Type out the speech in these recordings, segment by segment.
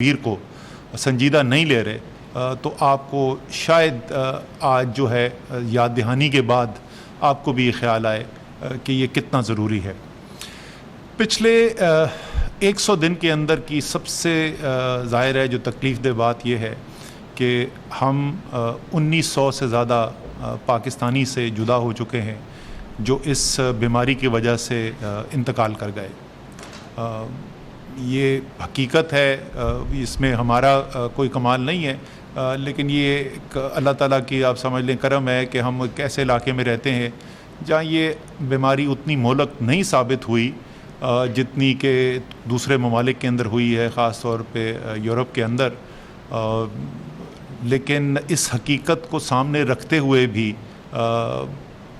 تدبیر کو سنجیدہ نہیں لے رہے تو آپ کو شاید آج جو ہے یاد دہانی کے بعد آپ کو بھی یہ خیال آئے کہ یہ کتنا ضروری ہے۔ پچھلے 100 دن کے اندر کی سب سے ظاہر ہے جو تکلیف دہ بات یہ ہے کہ ہم 1900 سے زیادہ پاکستانی سے جدا ہو چکے ہیں جو اس بیماری کی وجہ سے انتقال کر گئے۔ یہ حقیقت ہے، اس میں ہمارا کوئی کمال نہیں ہے، لیکن یہ ایک اللہ تعالیٰ کی آپ سمجھ لیں کرم ہے کہ ہم ایک ایسے علاقے میں رہتے ہیں جہاں یہ بیماری اتنی مہلک نہیں ثابت ہوئی جتنی کہ دوسرے ممالک کے اندر ہوئی ہے، خاص طور پہ یورپ کے اندر۔ لیکن اس حقیقت کو سامنے رکھتے ہوئے بھی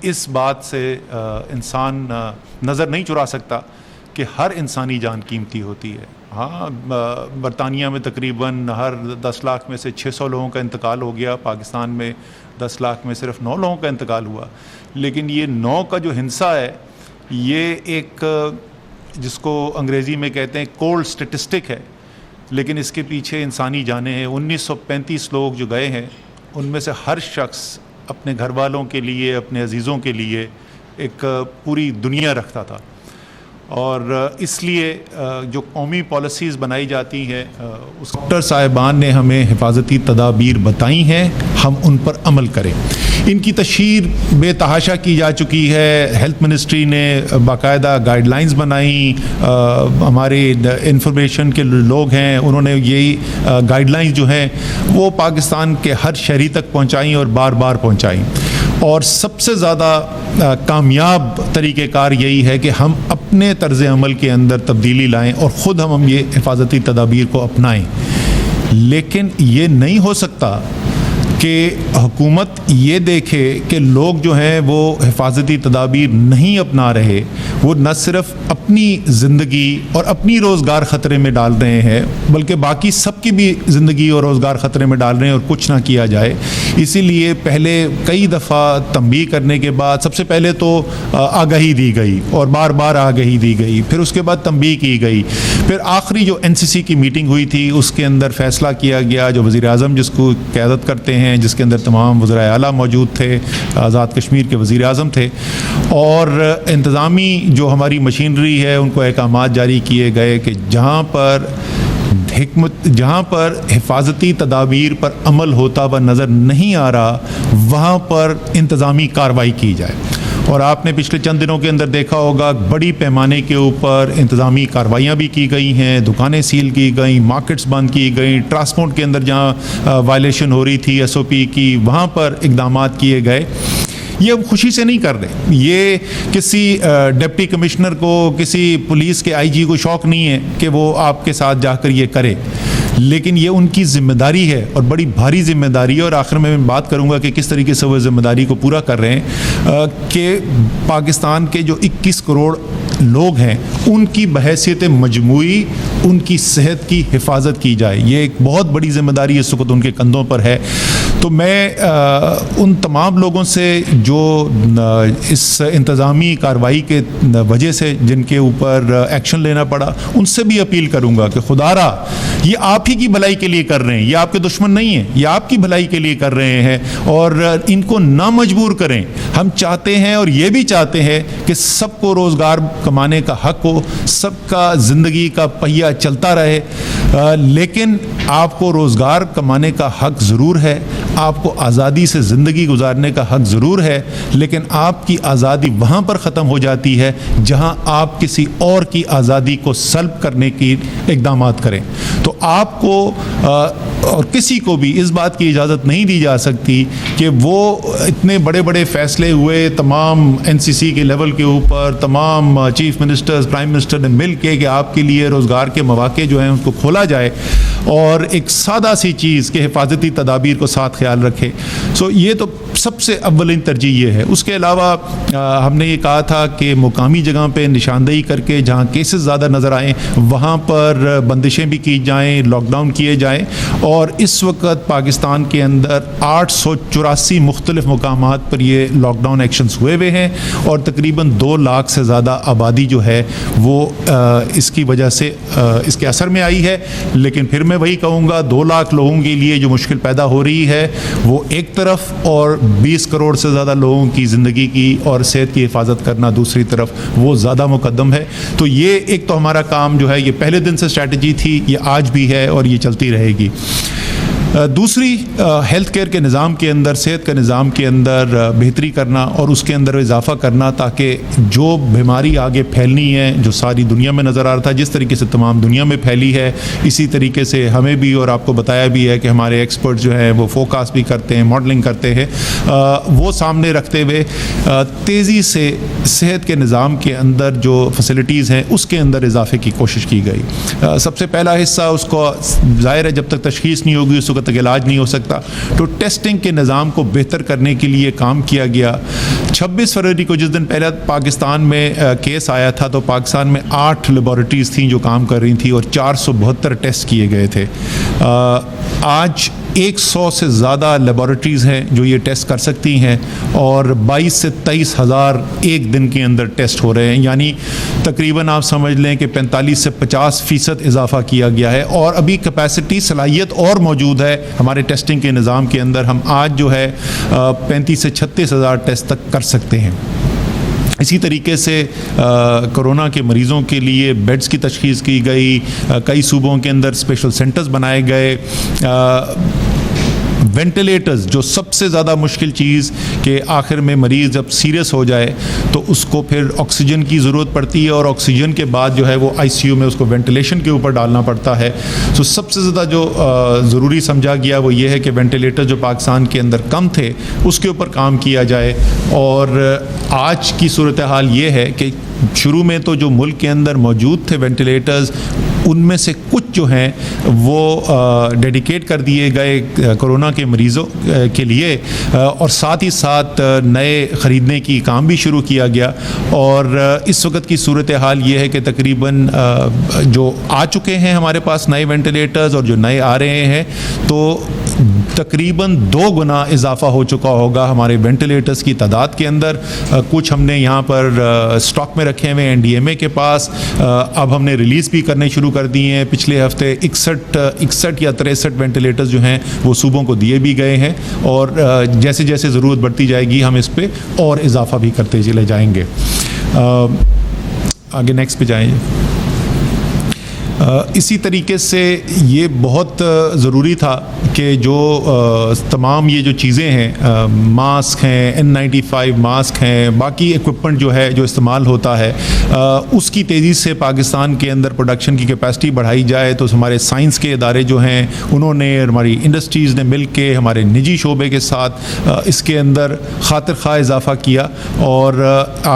اس بات سے انسان نظر نہیں چرا سکتا کہ ہر انسانی جان قیمتی ہوتی ہے۔ ہاں، برطانیہ میں تقریباً ہر 10 لاکھ میں سے 600 لوگوں کا انتقال ہو گیا، پاکستان میں 10 لاکھ میں صرف 9 لوگوں کا انتقال ہوا، لیکن یہ 9 کا جو ہنسا ہے یہ ایک جس کو انگریزی میں کہتے ہیں کولڈ سٹیٹسٹک ہے، لیکن اس کے پیچھے انسانی جانیں ہیں۔ 1935 لوگ جو گئے ہیں ان میں سے ہر شخص اپنے گھر والوں کے لیے، اپنے عزیزوں کے لیے ایک پوری دنیا رکھتا تھا، اور اس لیے جو قومی پالیسیز بنائی جاتی ہیں اس ڈاکٹر صاحبان نے ہمیں حفاظتی تدابیر بتائی ہیں، ہم ان پر عمل کریں۔ ان کی تشہیر بے تحاشا کی جا چکی ہے، ہیلتھ منسٹری نے باقاعدہ گائیڈ لائنز بنائیں، ہمارے انفارمیشن کے لوگ ہیں انہوں نے یہی گائیڈ لائنز جو ہیں وہ پاکستان کے ہر شہری تک پہنچائیں اور بار بار پہنچائیں، اور سب سے زیادہ کامیاب طریقہ کار یہی ہے کہ ہم اپنے طرز عمل کے اندر تبدیلی لائیں اور خود ہم یہ حفاظتی تدابیر کو اپنائیں۔ لیکن یہ نہیں ہو سکتا کہ حکومت یہ دیکھے کہ لوگ جو ہیں وہ حفاظتی تدابیر نہیں اپنا رہے، وہ نہ صرف اپنی زندگی اور اپنی روزگار خطرے میں ڈال رہے ہیں بلکہ باقی سب کی بھی زندگی اور روزگار خطرے میں ڈال رہے ہیں اور کچھ نہ کیا جائے۔ اسی لیے پہلے کئی دفعہ تنبیہ کرنے کے بعد سب سے پہلے تو آگاہی دی گئی اور بار بار آگاہی دی گئی، پھر اس کے بعد تنبیہ کی گئی، پھر آخری جو NCC کی میٹنگ ہوئی تھی اس کے اندر فیصلہ کیا گیا، جو وزیر اعظم جس کو قیادت کرتے ہیں، جس کے اندر تمام وزرائے اعلیٰ موجود تھے، آزاد کشمیر کے وزیر اعظم تھے، اور انتظامی جو ہماری مشینری ہے ان کو احکامات جاری کیے گئے کہ جہاں پر حفاظتی تدابیر پر عمل ہوتا ہوا نظر نہیں آ رہا وہاں پر انتظامی کارروائی کی جائے۔ اور آپ نے پچھلے چند دنوں کے اندر دیکھا ہوگا بڑی پیمانے کے اوپر انتظامی کارروائیاں بھی کی گئی ہیں، دکانیں سیل کی گئیں، مارکیٹس بند کی گئیں، ٹرانسپورٹ کے اندر جہاں وائلیشن ہو رہی تھی SOP کی وہاں پر اقدامات کیے گئے۔ یہ ہم خوشی سے نہیں کر رہے، یہ کسی ڈپٹی کمشنر کو، کسی پولیس کے IG کو شوق نہیں ہے کہ وہ آپ کے ساتھ جا کر یہ کرے، لیکن یہ ان کی ذمہ داری ہے اور بڑی بھاری ذمہ داری ہے۔ اور آخر میں بات کروں گا کہ کس طریقے سے وہ ذمہ داری کو پورا کر رہے ہیں کہ پاکستان کے جو 21 کروڑ لوگ ہیں ان کی بحیثیت مجموعی ان کی صحت کی حفاظت کی جائے۔ یہ ایک بہت بڑی ذمہ داری اس وقت ان کے کندھوں پر ہے۔ تو میں ان تمام لوگوں سے جو اس انتظامی کارروائی کے وجہ سے جن کے اوپر ایکشن لینا پڑا ان سے بھی اپیل کروں گا کہ خدا را یہ آپ ہی کی بھلائی کے لیے کر رہے ہیں، یہ آپ کے دشمن نہیں ہیں، یہ آپ کی بھلائی کے لیے کر رہے ہیں، اور ان کو نہ مجبور کریں۔ ہم چاہتے ہیں اور یہ بھی چاہتے ہیں کہ سب کو روزگار کمانے کا حق ہو، سب کا زندگی کا پہیہ چلتا رہے، لیکن آپ کو روزگار کمانے کا حق ضرور ہے، آپ کو آزادی سے زندگی گزارنے کا حق ضرور ہے، لیکن آپ کی آزادی وہاں پر ختم ہو جاتی ہے جہاں آپ کسی اور کی آزادی کو سلب کرنے کی اقدامات کریں۔ تو آپ کو اور کسی کو بھی اس بات کی اجازت نہیں دی جا سکتی کہ وہ اتنے بڑے بڑے فیصلے ہوئے تمام NCC کے لیول کے اوپر، تمام چیف منسٹرز، پرائم منسٹر نے مل کے کہ آپ کے لیے روزگار کے مواقع جو ہیں ان کو کھولا جائے، اور ایک سادہ سی چیز کہ حفاظتی تدابیر کو ساتھ خیال رکھے۔ یہ تو سب سب سے اولین ترجیح یہ ہے. اس کے علاوہ ہم نے یہ کہا تھا کہ مقامی جگہ پہ نشاندہی کر کے جہاں کیسز زیادہ نظر آئیں وہاں پر بندشیں بھی کی جائیں, لاک ڈاؤن کیے جائیں. اور اس وقت پاکستان کے اندر 884 مختلف مقامات پر یہ لاک ڈاؤن ایکشنز ہوئے ہوئے ہیں, اور تقریباً 2 لاکھ سے زیادہ آبادی جو ہے وہ اس کی وجہ سے اس کے اثر میں آئی ہے. لیکن پھر میں وہی کہوں گا, 2 لاکھ لوگوں کے لیے جو مشکل پیدا ہو رہی ہے وہ ایک طرف, اور 20 کروڑ سے زیادہ لوگوں کی زندگی کی اور صحت کی حفاظت کرنا دوسری طرف, وہ زیادہ مقدم ہے. تو یہ ایک تو ہمارا کام جو ہے یہ پہلے دن سے اسٹریٹجی تھی, یہ آج بھی ہے اور یہ چلتی رہے گی. دوسری, ہیلتھ کیئر کے نظام کے اندر, صحت کے نظام کے اندر بہتری کرنا اور اس کے اندر اضافہ کرنا, تاکہ جو بیماری آگے پھیلنی ہے جو ساری دنیا میں نظر آ رہا تھا, جس طریقے سے تمام دنیا میں پھیلی ہے اسی طریقے سے ہمیں بھی, اور آپ کو بتایا بھی ہے کہ ہمارے ایکسپرٹ جو ہیں وہ فوکاس بھی کرتے ہیں, ماڈلنگ کرتے ہیں, وہ سامنے رکھتے ہوئے تیزی سے صحت کے نظام کے اندر جو فیسلٹیز ہیں اس کے اندر اضافے کی کوشش کی گئی. سب سے پہلا حصہ, اس کو ظاہر ہے جب تک تشخیص نہیں ہوگی اس تک علاج نہیں ہو سکتا, تو ٹیسٹنگ کے نظام کو بہتر کرنے کے لیے کام کیا گیا. 26 فروری کو جس دن پہلا پاکستان میں کیس آیا تھا تو پاکستان میں 8 لیبارٹریز تھیں جو کام کر رہی تھیں اور 472 ٹیسٹ کیے گئے تھے. آج 100 سے زیادہ لیبارٹریز ہیں جو یہ ٹیسٹ کر سکتی ہیں, اور 22 سے 23 ہزار ایک دن کے اندر ٹیسٹ ہو رہے ہیں. یعنی تقریباً آپ سمجھ لیں کہ 45 سے 50% اضافہ کیا گیا ہے, اور ابھی کیپیسٹی, صلاحیت اور موجود ہے ہمارے ٹیسٹنگ کے نظام کے اندر. ہم آج جو ہے 35 سے 36 ہزار ٹیسٹ تک کر سکتے ہیں. اسی طریقے سے کرونا کے مریضوں کے لیے بیڈز کی تشخیص کی گئی, کئی صوبوں کے اندر اسپیشل سینٹرز بنائے گئے. وینٹیلیٹرز, جو سب سے زیادہ مشکل چیز کہ آخر میں مریض جب سیریس ہو جائے تو اس کو پھر آکسیجن کی ضرورت پڑتی ہے, اور آکسیجن کے بعد جو ہے وہ ICU میں اس کو وینٹیلیشن کے اوپر ڈالنا پڑتا ہے. تو سب سے زیادہ جو ضروری سمجھا گیا وہ یہ ہے کہ وینٹیلیٹر جو پاکستان کے اندر کم تھے اس کے اوپر کام کیا جائے. اور آج کی صورتحال یہ ہے کہ شروع میں تو جو ملک کے اندر موجود تھے وینٹیلیٹرز, ان میں سے کچھ جو ہیں وہ ڈیڈیکیٹ کر دیے گئے کرونا کے مریضوں کے لیے, اور ساتھ ہی ساتھ نئے خریدنے کی کام بھی شروع کیا گیا. اور اس وقت کی صورتحال یہ ہے کہ تقریباً جو آ چکے ہیں ہمارے پاس نئے وینٹیلیٹرز اور جو نئے آ رہے ہیں تو تقریباً 2 گنا اضافہ ہو چکا ہوگا ہمارے وینٹیلیٹرز کی تعداد کے اندر. کچھ ہم نے یہاں پر اسٹاک میں رکھے ہوئے NDMA کے پاس, اب ہم نے ریلیز بھی کرنے شروع کر دیے ہیں. پچھلے ہفتے 61 یا 63 وینٹیلیٹرز جو ہیں وہ صوبوں کو دیے بھی گئے ہیں, اور جیسے جیسے ضرورت بڑھتی جائے گی ہم اس پہ اور اضافہ بھی کرتے چلے جائیں گے. آگے نیکسٹ پہ جائیں. اسی طریقے سے یہ بہت ضروری تھا کہ جو تمام یہ جو چیزیں ہیں, ماسک ہیں, N95 ماسک ہیں, باقی ایکوپمنٹ جو ہے جو استعمال ہوتا ہے, اس کی تیزی سے پاکستان کے اندر پروڈکشن کی کیپیسٹی بڑھائی جائے. تو ہمارے سائنس کے ادارے جو ہیں انہوں نے, ہماری انڈسٹریز نے مل کے ہمارے نجی شعبے کے ساتھ اس کے اندر خاطر خواہ اضافہ کیا, اور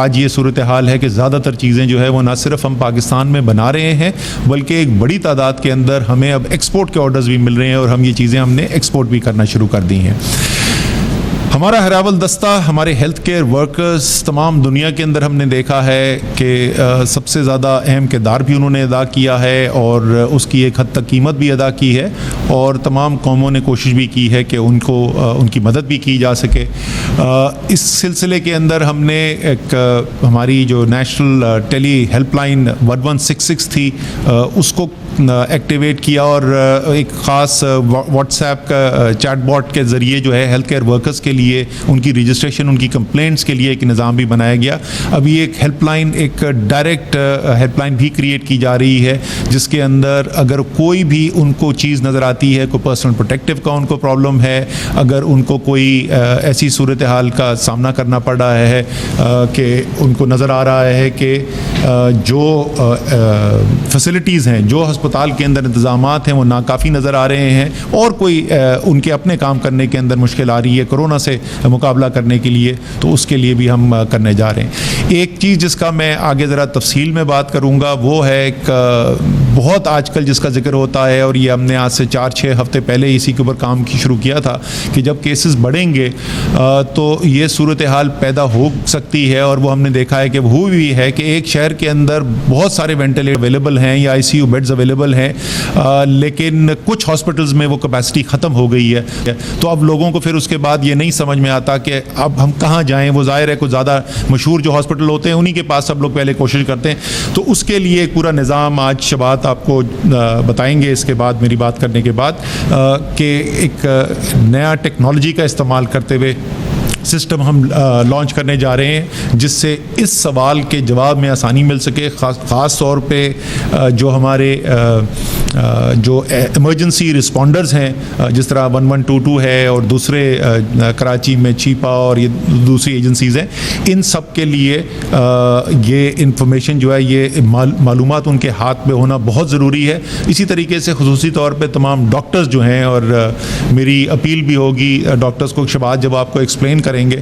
آج یہ صورتحال ہے کہ زیادہ تر چیزیں جو ہے وہ نہ صرف ہم پاکستان میں بنا رہے ہیں بلکہ ایک بڑی تعداد کے اندر ہمیں اب ایکسپورٹ کے آرڈرز بھی مل رہے ہیں, اور ہم یہ چیزیں ہم نے ایکسپورٹ بھی کرنا شروع کر دی ہیں. ہمارا ہراول دستہ, ہمارے ہیلتھ کیئر ورکرز تمام دنیا کے اندر ہم نے دیکھا ہے کہ سب سے زیادہ اہم کردار بھی انہوں نے ادا کیا ہے, اور اس کی ایک حد تک قیمت بھی ادا کی ہے, اور تمام قوموں نے کوشش بھی کی ہے کہ ان کو ان کی مدد بھی کی جا سکے. اس سلسلے کے اندر ہم نے ایک ہماری جو نیشنل ٹیلی ہیلپ لائن 1166 تھی اس کو ایکٹیویٹ کیا, اور ایک خاص واٹس ایپ کا چیٹ باٹ کے ذریعے جو ہے ہیلتھ کیئر ورکرز کے لیے ان کی رجسٹریشن, ان کی کمپلینٹس کے لیے ایک نظام بھی بنایا گیا. ابھی ایک ہیلپ لائن, ایک ڈائریکٹ ہیلپ لائن بھی کریٹ کی جا رہی ہے جس کے اندر اگر کوئی بھی ان کو چیز نظر آتی ہے, کوئی پرسنل پروٹیکٹیو کا ان کو پرابلم ہے, اگر ان کو کوئی ایسی صورتحال کا سامنا کرنا پڑ رہا ہے کہ ان کو نظر آ رہا ہے کہ جو فیسلٹیز ہیں, جو ہسپتال کے اندر انتظامات ہیں وہ ناکافی نظر آ رہے ہیں، اور کوئی ان کے اپنے کام کرنے کے اندر مشکل آ رہی ہے کرونا سے مقابلہ کرنے کے لیے، تو اس کے لیے بھی ہم کرنے جا رہے ہیں۔ ایک چیز جس کا میں آگے ذرا تفصیل میں بات کروں گا وہ ہے ایک بہت آج کل جس کا ذکر ہوتا ہے، اور یہ ہم نے آج سے 4-6 ہفتے پہلے اسی کے اوپر کام شروع کیا تھا کہ جب کیسز بڑھیں گے تو یہ صورتحال پیدا ہو سکتی ہے، اور وہ ہم نے دیکھا ہے کہ وہ بھی ہے کہ ایک شہر کے اندر بہت سارے وینٹیلیٹر اویلیبل ہیں یا آئی سی یو بیڈز اویلیبل ہیں، لیکن کچھ ہاسپٹلز میں وہ کیپیسٹی ختم ہو گئی ہے، تو اب لوگوں کو پھر اس کے بعد یہ نہیں سمجھ میں آتا کہ اب ہم کہاں جائیں۔ وہ ظاہر ہے کچھ زیادہ مشہور جو ہاسپٹل ہوتے ہیں انہی کے پاس سب لوگ پہلے کوشش کرتے ہیں، تو اس کے لیے ایک پورا نظام آج شبات آپ کو بتائیں گے اس کے بعد میری بات کرنے کے بعد، کہ ایک نیا ٹیکنالوجی کا استعمال کرتے ہوئے سسٹم ہم لانچ کرنے جا رہے ہیں جس سے اس سوال کے جواب میں آسانی مل سکے، خاص طور پہ جو ہمارے جو ایمرجنسی رسپونڈرز ہیں جس طرح 1122 ہے اور دوسرے کراچی میں چیپا اور یہ دوسری ایجنسیز ہیں، ان سب کے لیے یہ انفارمیشن جو ہے یہ معلومات ان کے ہاتھ میں ہونا بہت ضروری ہے۔ اسی طریقے سے خصوصی طور پہ تمام ڈاکٹرز جو ہیں، اور میری اپیل بھی ہوگی ڈاکٹرز کو شباب جب آپ کو ایکسپلین کریں گے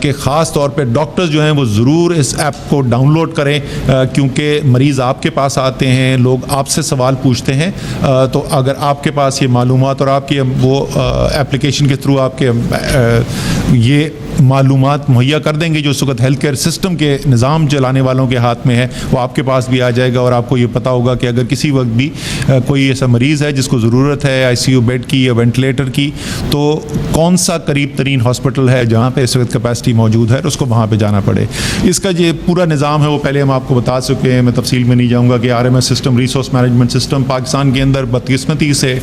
کہ خاص طور پہ ڈاکٹرز جو ہیں وہ ضرور اس ایپ کو ڈاؤن لوڈ کریں، کیونکہ مریض آپ کے پاس آتے ہیں، لوگ آپ سے سوال پوچھتے ہیں، تو اگر آپ کے پاس یہ معلومات اور آپ کی وہ ایپلیکیشن کے تھرو آپ کے یہ معلومات مہیا کر دیں گے جو اس وقت ہیلتھ کیئر سسٹم کے نظام چلانے والوں کے ہاتھ میں ہے، وہ آپ کے پاس بھی آ جائے گا، اور آپ کو یہ پتہ ہوگا کہ اگر کسی وقت بھی کوئی ایسا مریض ہے جس کو ضرورت ہے آئی سی یو بیڈ کی یا وینٹیلیٹر کی، تو کون سا قریب ترین ہاسپٹل ہے جہاں پہ اس وقت کیپیسٹی موجود ہے، اس کو وہاں پہ جانا پڑے۔ اس کا یہ پورا نظام ہے وہ پہلے ہم آپ کو بتا چکے ہیں، میں تفصیل میں نہیں جاؤں گا کہ RMS system, resource management system Pakistan کے اندر بدقسمتی سے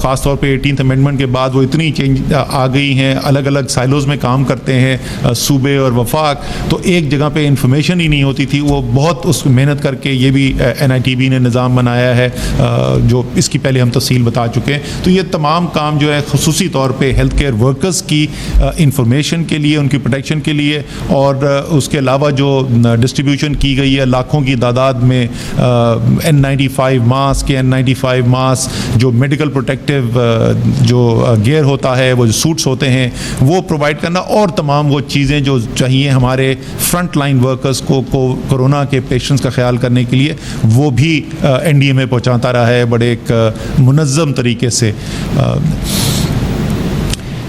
خاص طور پہ 18th امینڈمنٹ کے بعد وہ اتنی چینج آ گئی ہیں، الگ الگ سائلوز میں کام کرتے ہیں صوبے اور وفاق، تو ایک جگہ پہ انفارمیشن ہی نہیں ہوتی تھی۔ وہ بہت اس محنت کر کے یہ بھی NITB نے نظام بنایا ہے جو اس کی پہلے ہم تفصیل بتا چکے ہیں۔ تو یہ تمام کام جو ہے خصوصی طور پہ ہیلتھ کیئر ورکرز کی انفارمیشن کے لیے، ان کی پروٹیکشن کے لیے، اور اس کے علاوہ جو ڈسٹریبیوشن کی گئی ہے لاکھوں کی تعداد میں N95 ماسک، N95 ماسک جو میڈیکل پروٹیکٹیو جو گیئر ہوتا ہے، وہ جو سوٹس ہوتے ہیں وہ پرووائڈ کرنا، اور تمام وہ چیزیں جو چاہیے ہمارے فرنٹ لائن ورکرز کو کورونا کے پیشنٹس کا خیال کرنے کے لیے، وہ بھی NDMA پہنچاتا رہا ہے بڑے ایک منظم طریقے سے۔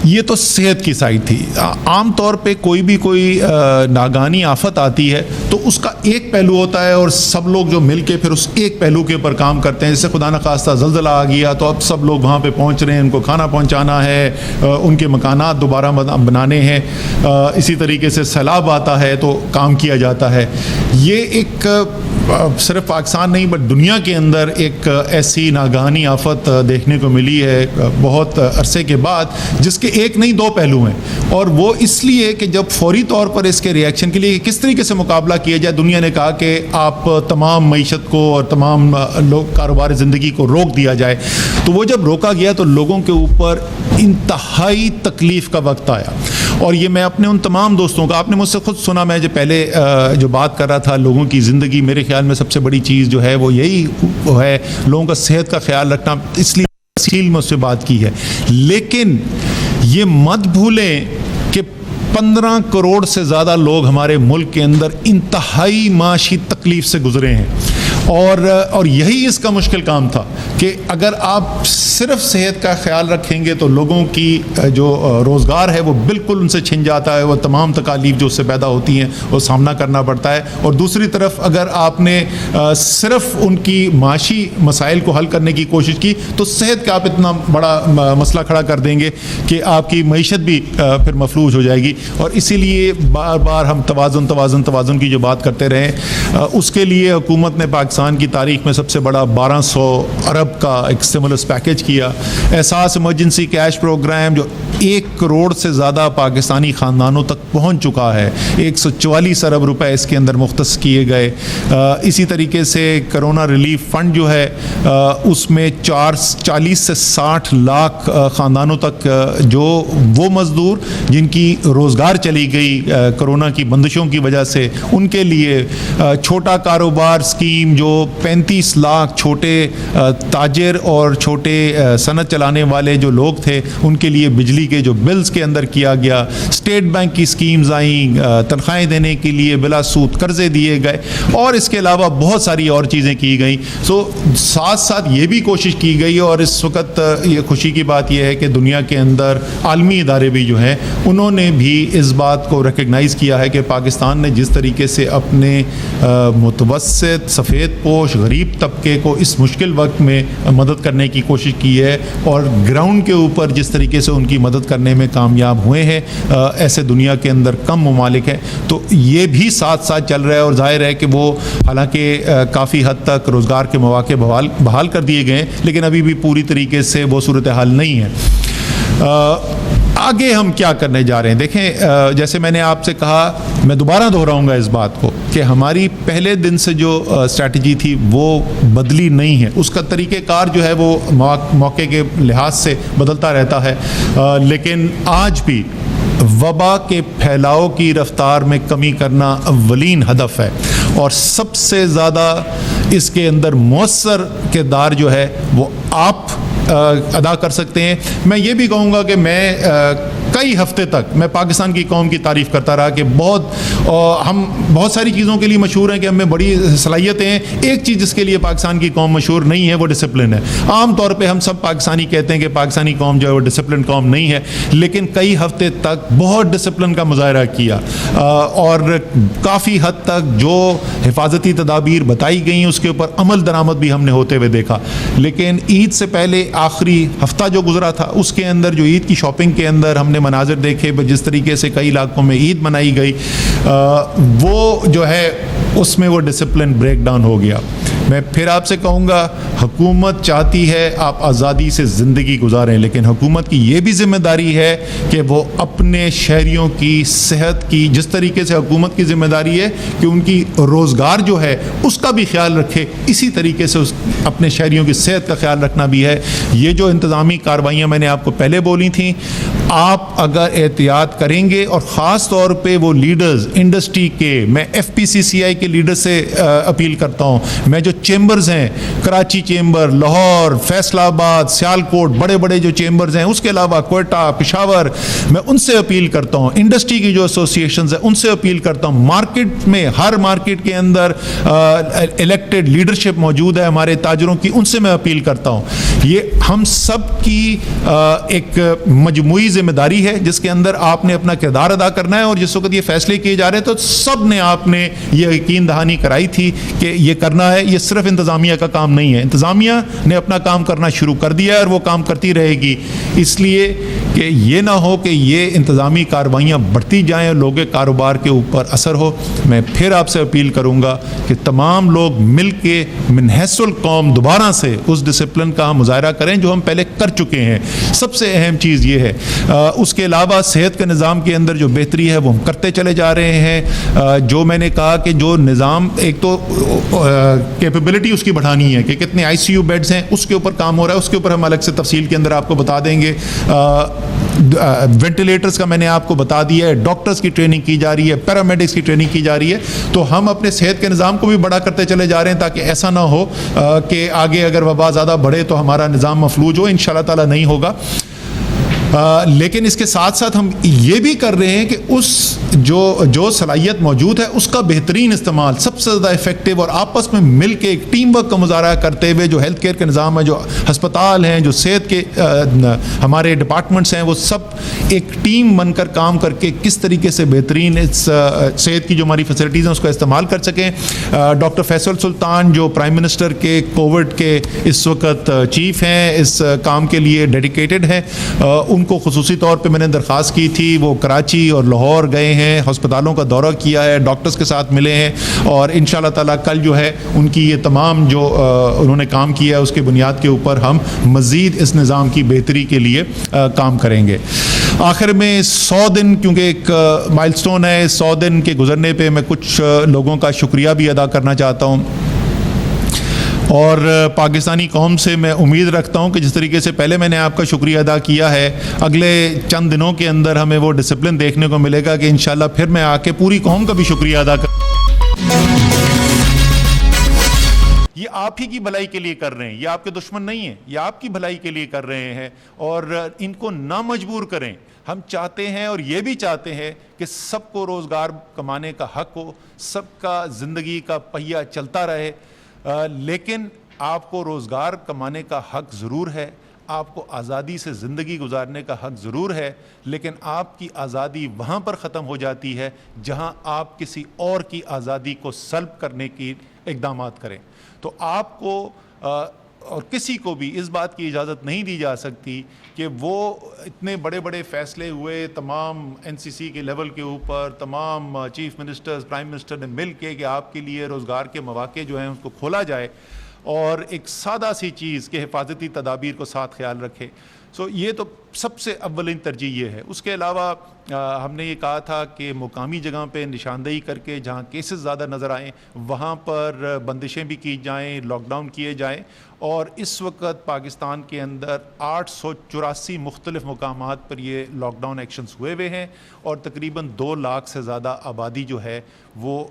یہ تو صحت کی سائڈ تھی۔ عام طور پہ کوئی ناگہانی آفت آتی ہے تو اس کا ایک پہلو ہوتا ہے، اور سب لوگ جو مل کے پھر اس ایک پہلو کے اوپر کام کرتے ہیں۔ جیسے خدا نخواستہ زلزلہ آ گیا تو اب سب لوگ وہاں پہ پہنچ رہے ہیں، ان کو کھانا پہنچانا ہے، ان کے مکانات دوبارہ بنانے ہیں۔ اسی طریقے سے سیلاب آتا ہے تو کام کیا جاتا ہے۔ یہ ایک صرف پاکستان نہیں بٹ دنیا کے اندر ایک ایسی ناگہانی آفت دیکھنے کو ملی ہے بہت عرصے کے بعد، جس کے ایک نہیں دو پہلو ہیں، اور وہ اس لیے کہ جب فوری طور پر اس کے ریئیکشن کے لیے کس طریقے سے مقابلہ کیا جائے، دنیا نے کہا کہ آپ تمام معیشت کو اور تمام لوگ کاروبار زندگی کو روک دیا جائے۔ تو وہ جب روکا گیا تو لوگوں کے اوپر انتہائی تکلیف کا وقت آیا، اور یہ میں اپنے ان تمام دوستوں کا، آپ نے مجھ سے خود سنا، میں جو پہلے جو بات کر رہا تھا لوگوں کی زندگی، میرے خیال میں سب سے بڑی چیز جو ہے وہ یہی ہے لوگوں کا صحت کا خیال رکھنا، اس لیے تفصیل میں اس سے بات کی ہے۔ لیکن یہ مت بھولیں کہ 15 کروڑ سے زیادہ لوگ ہمارے ملک کے اندر انتہائی معاشی تکلیف سے گزرے ہیں، اور یہی اس کا مشکل کام تھا کہ اگر آپ صرف صحت کا خیال رکھیں گے تو لوگوں کی جو روزگار ہے وہ بالکل ان سے چھن جاتا ہے، وہ تمام تکالیف جو اس سے پیدا ہوتی ہیں وہ سامنا کرنا پڑتا ہے۔ اور دوسری طرف اگر آپ نے صرف ان کی معاشی مسائل کو حل کرنے کی کوشش کی تو صحت کا آپ اتنا بڑا مسئلہ کھڑا کر دیں گے کہ آپ کی معیشت بھی پھر مفلوج ہو جائے گی۔ اور اسی لیے بار بار ہم توازن کی جو بات کرتے رہے، اس کے لیے حکومت نے پاکستان کی تاریخ میں سب سے بڑا 1200 ارب کا ایک اسٹیمولس پیکیج کیا۔ احساس ایمرجنسی کیش پروگرام جو 1 کروڑ سے زیادہ پاکستانی خاندانوں تک پہنچ چکا ہے، 144 ارب روپے اس کے اندر مختص کیے گئے۔ اسی طریقے سے کرونا ریلیف فنڈ جو ہے اس میں 40 سے 60 لاکھ خاندانوں تک جو وہ مزدور جن کی روزگار چلی گئی کرونا کی بندشوں کی وجہ سے، ان کے لیے چھوٹا کاروبار اسکیم جو جو 35 لاکھ چھوٹے تاجر اور چھوٹے صنعت چلانے والے جو لوگ تھے ان کے لیے بجلی کے جو بلز کے اندر کیا گیا، اسٹیٹ بینک کی اسکیمز آئیں، تنخواہیں دینے کے لیے بلا سود قرضے دیے گئے، اور اس کے علاوہ بہت ساری اور چیزیں کی گئیں. ساتھ ساتھ یہ بھی کوشش کی گئی، اور اس وقت یہ خوشی کی بات یہ ہے کہ دنیا کے اندر عالمی ادارے بھی جو ہیں انہوں نے بھی اس بات کو ریکگنائز کیا ہے کہ پاکستان نے جس طریقے سے اپنے متوسط سفید پوش غریب طبقے کو اس مشکل وقت میں مدد کرنے کی کوشش کی ہے، اور گراؤنڈ کے اوپر جس طریقے سے ان کی مدد کرنے میں کامیاب ہوئے ہیں، ایسے دنیا کے اندر کم ممالک ہیں. تو یہ بھی ساتھ ساتھ چل رہا ہے، اور ظاہر ہے کہ وہ حالانکہ کافی حد تک روزگار کے مواقع بحال کر دیے گئے ہیں، لیکن ابھی بھی پوری طریقے سے وہ صورتحال نہیں ہے. آگے ہم کیا کرنے جا رہے ہیں؟ دیکھیں، جیسے میں نے آپ سے کہا، میں دوبارہ دہراؤں گا اس بات کو کہ ہماری پہلے دن سے جو اسٹریٹجی تھی وہ بدلی نہیں ہے. اس کا طریقہ کار جو ہے وہ موقع کے لحاظ سے بدلتا رہتا ہے، لیکن آج بھی وبا کے پھیلاؤ کی رفتار میں کمی کرنا اولین ہدف ہے، اور سب سے زیادہ اس کے اندر مؤثر کردار جو ہے وہ آپ ادا کر سکتے ہیں. میں یہ بھی کہوں گا کہ میں کئی ہفتے تک میں پاکستان کی قوم کی تعریف کرتا رہا کہ ہم بہت ساری چیزوں کے لیے مشہور ہیں، کہ ہم میں بڑی صلاحیتیں ہیں. ایک چیز جس کے لیے پاکستان کی قوم مشہور نہیں ہے وہ ڈسپلن ہے. عام طور پہ ہم سب پاکستانی کہتے ہیں کہ پاکستانی قوم جو ہے وہ ڈسپلن قوم نہیں ہے، لیکن کئی ہفتے تک بہت ڈسپلن کا مظاہرہ کیا، اور کافی حد تک جو حفاظتی تدابیر بتائی گئیں اس کے اوپر عمل درآمد بھی ہم نے ہوتے ہوئے دیکھا. لیکن عید سے پہلے آخری ہفتہ جو گزرا تھا اس کے اندر جو عید کی شاپنگ کے اندر ہم نے مناظر دیکھے، جس طریقے سے کئی علاقوں میں عید منائی گئی، وہ جو ہے اس میں وہ ڈسپلن بریک ڈاؤن ہو گیا. میں پھر آپ سے کہوں گا، حکومت چاہتی ہے آپ آزادی سے زندگی گزاریں، لیکن حکومت کی یہ بھی ذمہ داری ہے کہ وہ اپنے شہریوں کی صحت کی، جس طریقے سے حکومت کی ذمہ داری ہے کہ ان کی روزگار جو ہے اس کا بھی خیال رکھے، اسی طریقے سے اپنے شہریوں کی صحت کا خیال رکھنا بھی ہے. یہ جو انتظامی کارروائیاں میں نے آپ کو پہلے بولی تھیں، آپ اگر احتیاط کریں گے، اور خاص طور پہ وہ لیڈرز انڈسٹری کے، میں ایف پی سی سی آئی کے لیڈر سے اپیل کرتا ہوں، میں جو چیمبرز ہیں، کراچی چیمبر، لاہور، فیصل آباد، سیالکوٹ، بڑے بڑے جو چیمبرز ہیں، اس کے علاوہ کوئٹہ، پشاور، میں ان سے اپیل کرتا ہوں. انڈسٹری کی جو ایسوسیشنز ہیں ان سے اپیل کرتا ہوں. مارکیٹ میں، ہر مارکیٹ کے اندر الیکٹڈ لیڈرشپ موجود ہے ہمارے تاجروں کی، ان سے میں اپیل کرتا ہوں. یہ ہم سب کی ایک مجموعی ذمہ داری ہے جس کے اندر آپ نے اپنا کردار ادا کرنا ہے. اور جس وقت یہ فیصلے کیے جا رہے تو سب نے، آپ نے یہ یقین دہانی کرائی تھی کہ یہ کرنا ہے. یہ صرف انتظامیہ کا کام نہیں ہے، انتظامیہ نے اپنا کام کرنا شروع کر دیا ہے اور وہ کام کرتی رہے گی. اس لیے کہ یہ نہ ہو کہ یہ انتظامی کارروائیاں بڑھتی جائیں اور لوگوں کے کاروبار کے اوپر اثر ہو. میں پھر آپ سے اپیل کروں گا کہ تمام لوگ مل کے من حیث القوم دوبارہ سے اس ڈسپلن کا ہم مظاہرہ کریں جو ہم پہلے کر چکے ہیں. سب سے اہم چیز یہ ہے. اس کے علاوہ صحت کے نظام کے اندر جو بہتری ہے وہ ہم کرتے چلے جا رہے ہیں. جو میں نے کہا کہ جو نظام، ایک تو کیپیبلٹی اس کی بڑھانی ہے کہ کتنے آئی سی یو بیڈز ہیں، اس کے اوپر کام ہو رہا ہے. اس کے اوپر ہم الگ سے تفصیل کے اندر آپ کو بتا دیں گے. وینٹیلیٹرز کا میں نے آپ کو بتا دیا ہے. ڈاکٹرز کی ٹریننگ کی جا رہی ہے، پیرامیڈکس کی ٹریننگ کی جا رہی ہے. تو ہم اپنے صحت کے نظام کو بھی بڑا کرتے چلے جا رہے ہیں تاکہ ایسا نہ ہو کہ آگے اگر وبا زیادہ بڑھے تو ہمارا نظام مفلوج ہو. انشاءاللہ تعالی نہیں ہوگا. لیکن اس کے ساتھ ساتھ ہم یہ بھی کر رہے ہیں کہ اس جو صلاحیت موجود ہے اس کا بہترین استعمال، سب سے زیادہ افیکٹو، اور آپس میں مل کے ایک ٹیم ورک کا مظاہرہ کرتے ہوئے جو ہیلتھ کیئر کے نظام ہے، جو ہسپتال ہیں، جو صحت کے ہمارے ڈپارٹمنٹس ہیں، وہ سب ایک ٹیم بن کر کام کر کے کس طریقے سے بہترین اس صحت کی جو ہماری فیسلٹیز ہیں اس کو استعمال کر سکیں. ڈاکٹر فیصل سلطان جو پرائم منسٹر کے کووڈ کے اس وقت چیف ہیں، اس کام کے لیے ڈیڈیکیٹڈ ہیں. ان کو خصوصی طور پہ میں نے درخواست کی تھی، وہ کراچی اور لاہور گئے ہیں، ہسپتالوں کا دورہ کیا ہے، ڈاکٹرز کے ساتھ ملے ہیں، اور انشاءاللہ تعالیٰ کل جو ہے ان کی یہ تمام جو انہوں نے کام کیا ہے اس کے بنیاد کے اوپر ہم مزید اس نظام کی بہتری کے لیے کام کریں گے. آخر میں 100 دن کیونکہ ایک مائل سٹون ہے، 100 دن کے گزرنے پہ میں کچھ لوگوں کا شکریہ بھی ادا کرنا چاہتا ہوں. اور پاکستانی قوم سے میں امید رکھتا ہوں کہ جس طریقے سے پہلے میں نے آپ کا شکریہ ادا کیا ہے، اگلے چند دنوں کے اندر ہمیں وہ ڈسپلن دیکھنے کو ملے گا کہ انشاءاللہ پھر میں آ کے پوری قوم کا بھی شکریہ ادا یہ آپ ہی کی بھلائی کے لیے کر رہے ہیں, یہ آپ کے دشمن نہیں ہیں, یہ آپ کی بھلائی کے لیے کر رہے ہیں, اور ان کو نہ مجبور کریں. ہم چاہتے ہیں اور یہ بھی چاہتے ہیں کہ سب کو روزگار کمانے کا حق ہو, سب کا زندگی کا پہیہ چلتا رہے, لیکن آپ کو روزگار کمانے کا حق ضرور ہے, آپ کو آزادی سے زندگی گزارنے کا حق ضرور ہے, لیکن آپ کی آزادی وہاں پر ختم ہو جاتی ہے جہاں آپ کسی اور کی آزادی کو سلب کرنے کی اقدامات کریں. تو آپ کو اور کسی کو بھی اس بات کی اجازت نہیں دی جا سکتی کہ وہ اتنے بڑے بڑے فیصلے ہوئے تمام NCC کے لیول کے اوپر, تمام چیف منسٹرز, پرائم منسٹر نے مل کے کہ آپ کے لیے روزگار کے مواقع جو ہیں اس کو کھولا جائے, اور ایک سادہ سی چیز کہ حفاظتی تدابیر کو ساتھ خیال رکھے. سو یہ تو سب سے اولین ترجیح یہ ہے. اس کے علاوہ ہم نے یہ کہا تھا کہ مقامی جگہ پہ نشاندہی کر کے جہاں کیسز زیادہ نظر آئیں وہاں پر بندشیں بھی کی جائیں, لاک ڈاؤن کیے جائیں. اور اس وقت پاکستان کے اندر 884 مختلف مقامات پر یہ لاک ڈاؤن ایکشنز ہوئے ہوئے ہیں, اور تقریباً 2 لاکھ سے زیادہ آبادی جو ہے وہ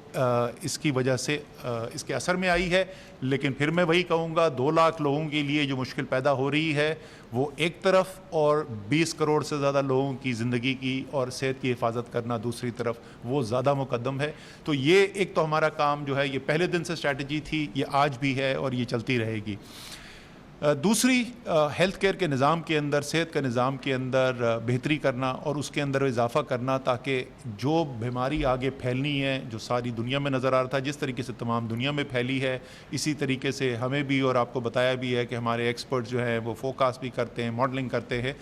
اس کی وجہ سے اس کے اثر میں آئی ہے. لیکن پھر میں وہی کہوں گا, 2 لاکھ لوگوں کے لیے جو مشکل پیدا ہو رہی ہے وہ ایک طرف, اور 20 کروڑ سے زیادہ لوگوں کی زندگی کی اور صحت کی حفاظت کرنا دوسری طرف, وہ زیادہ مقدم ہے. تو یہ ایک تو ہمارا کام جو ہے یہ پہلے دن سے اسٹریٹجی تھی, یہ آج بھی ہے اور یہ چلتی رہے گی. دوسری, ہیلتھ کیئر کے نظام کے اندر, صحت کے نظام کے اندر بہتری کرنا اور اس کے اندر اضافہ کرنا, تاکہ جو بیماری آگے پھیلنی ہے جو ساری دنیا میں نظر آ رہا تھا, جس طریقے سے تمام دنیا میں پھیلی ہے اسی طریقے سے ہمیں بھی, اور آپ کو بتایا بھی ہے کہ ہمارے ایکسپرٹ جو ہیں وہ فوکاسٹ بھی کرتے ہیں, ماڈلنگ کرتے ہیں,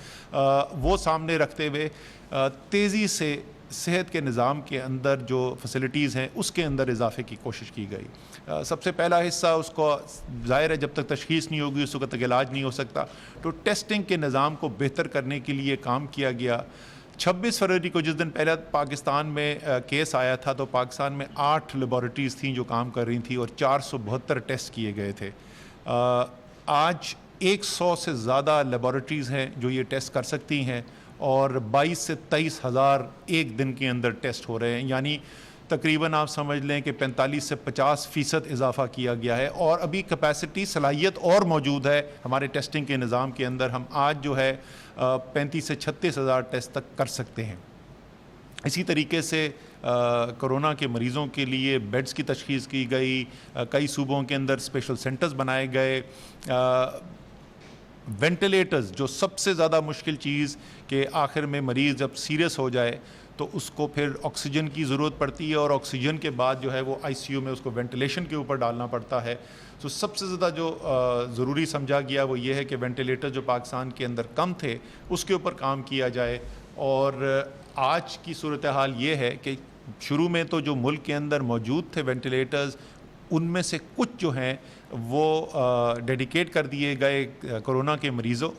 وہ سامنے رکھتے ہوئے تیزی سے صحت کے نظام کے اندر جو فیسلٹیز ہیں اس کے اندر اضافے کی کوشش کی گئی. سب سے پہلا حصہ, اس کو ظاہر ہے جب تک تشخیص نہیں ہوگی اس وقت تک علاج نہیں ہو سکتا, تو ٹیسٹنگ کے نظام کو بہتر کرنے کے لیے کام کیا گیا. 26 فروری کو جس دن پہلا پاکستان میں کیس آیا تھا تو پاکستان میں 8 لیبارٹریز تھیں جو کام کر رہی تھیں اور 472 ٹیسٹ کیے گئے تھے. آج 100 سے زیادہ لیبارٹریز ہیں جو یہ ٹیسٹ کر سکتی ہیں, اور 22 سے 23 ہزار ایک دن کے اندر ٹیسٹ ہو رہے ہیں, یعنی تقریباً آپ سمجھ لیں کہ 45 سے 50% اضافہ کیا گیا ہے. اور ابھی کیپیسٹی, صلاحیت اور موجود ہے ہمارے ٹیسٹنگ کے نظام کے اندر. ہم آج جو ہے 35 سے 36 ہزار ٹیسٹ تک کر سکتے ہیں. اسی طریقے سے کرونا کے مریضوں کے لیے بیڈز کی تشخیص کی گئی, کئی صوبوں کے اندر اسپیشل سینٹرز بنائے گئے. وینٹیلیٹرز, جو سب سے زیادہ مشکل چیز کہ آخر میں مریض جب سیریس ہو جائے تو اس کو پھر آکسیجن کی ضرورت پڑتی ہے, اور آکسیجن کے بعد جو ہے وہ ICU میں اس کو وینٹیلیشن کے اوپر ڈالنا پڑتا ہے. تو سب سے زیادہ جو ضروری سمجھا گیا وہ یہ ہے کہ وینٹیلیٹر جو پاکستان کے اندر کم تھے اس کے اوپر کام کیا جائے. اور آج کی صورتحال یہ ہے کہ شروع میں تو جو ملک کے اندر موجود تھے وینٹیلیٹرز, ان میں سے کچھ جو ہیں وہ ڈیڈیکیٹ کر دیے گئے کرونا کے مریضوں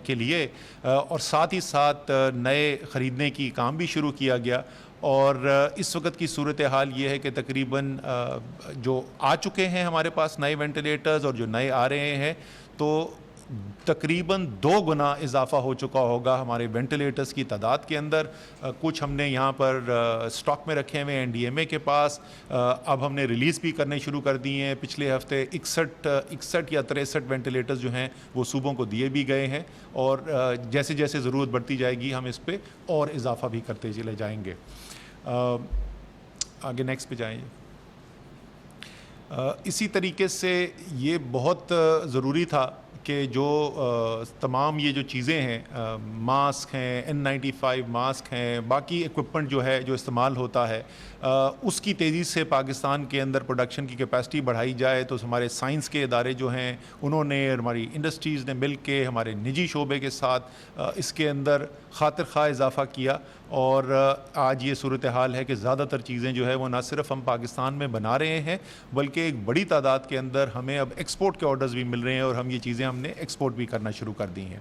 کے لیے, اور ساتھ ہی ساتھ نئے خریدنے کی کام بھی شروع کیا گیا. اور اس وقت کی صورتحال یہ ہے کہ تقریباً جو آ چکے ہیں ہمارے پاس نئے وینٹیلیٹرز اور جو نئے آ رہے ہیں تو تقریباً 2 گنا اضافہ ہو چکا ہوگا ہمارے وینٹیلیٹرز کی تعداد کے اندر. کچھ ہم نے یہاں پر اسٹاک میں رکھے ہوئے ہیں NDMA کے پاس, اب ہم نے ریلیز بھی کرنے شروع کر دی ہیں. پچھلے ہفتے 61 یا 63 وینٹیلیٹرز جو ہیں وہ صوبوں کو دیے بھی گئے ہیں, اور جیسے جیسے ضرورت بڑھتی جائے گی ہم اس پہ اور اضافہ بھی کرتے چلے جائیں گے. آگے نیکسٹ پہ جائیں. اسی طریقے سے یہ بہت ضروری تھا کہ جو تمام یہ جو چیزیں ہیں, ماسک ہیں, N95 ماسک ہیں, باقی ایکوپمنٹ جو ہے جو استعمال ہوتا ہے, اس کی تیزی سے پاکستان کے اندر پروڈکشن کی کیپیسٹی بڑھائی جائے. تو ہمارے سائنس کے ادارے جو ہیں انہوں نے, ہماری انڈسٹریز نے مل کے ہمارے نجی شعبے کے ساتھ اس کے اندر خاطر خواہ اضافہ کیا. اور آج یہ صورتحال ہے کہ زیادہ تر چیزیں جو ہے وہ نہ صرف ہم پاکستان میں بنا رہے ہیں بلکہ ایک بڑی تعداد کے اندر ہمیں اب ایکسپورٹ کے آرڈرز بھی مل رہے ہیں, اور ہم یہ چیزیں ہم نے ایکسپورٹ بھی کرنا شروع کر دی ہیں.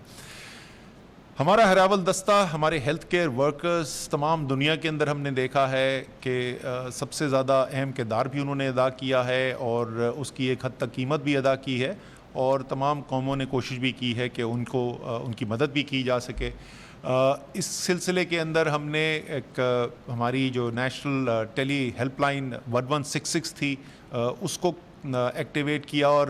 ہمارا ہراول دستہ, ہمارے ہیلتھ کیئر ورکرز تمام دنیا کے اندر ہم نے دیکھا ہے کہ سب سے زیادہ اہم کردار بھی انہوں نے ادا کیا ہے, اور اس کی ایک حد تک قیمت بھی ادا کی ہے, اور تمام قوموں نے کوشش بھی کی ہے کہ ان کی مدد بھی کی جا سکے. اس سلسلے کے اندر ہم نے ایک ہماری جو نیشنل ٹیلی ہیلپ لائن 1166 تھی اس کو ایکٹیویٹ کیا اور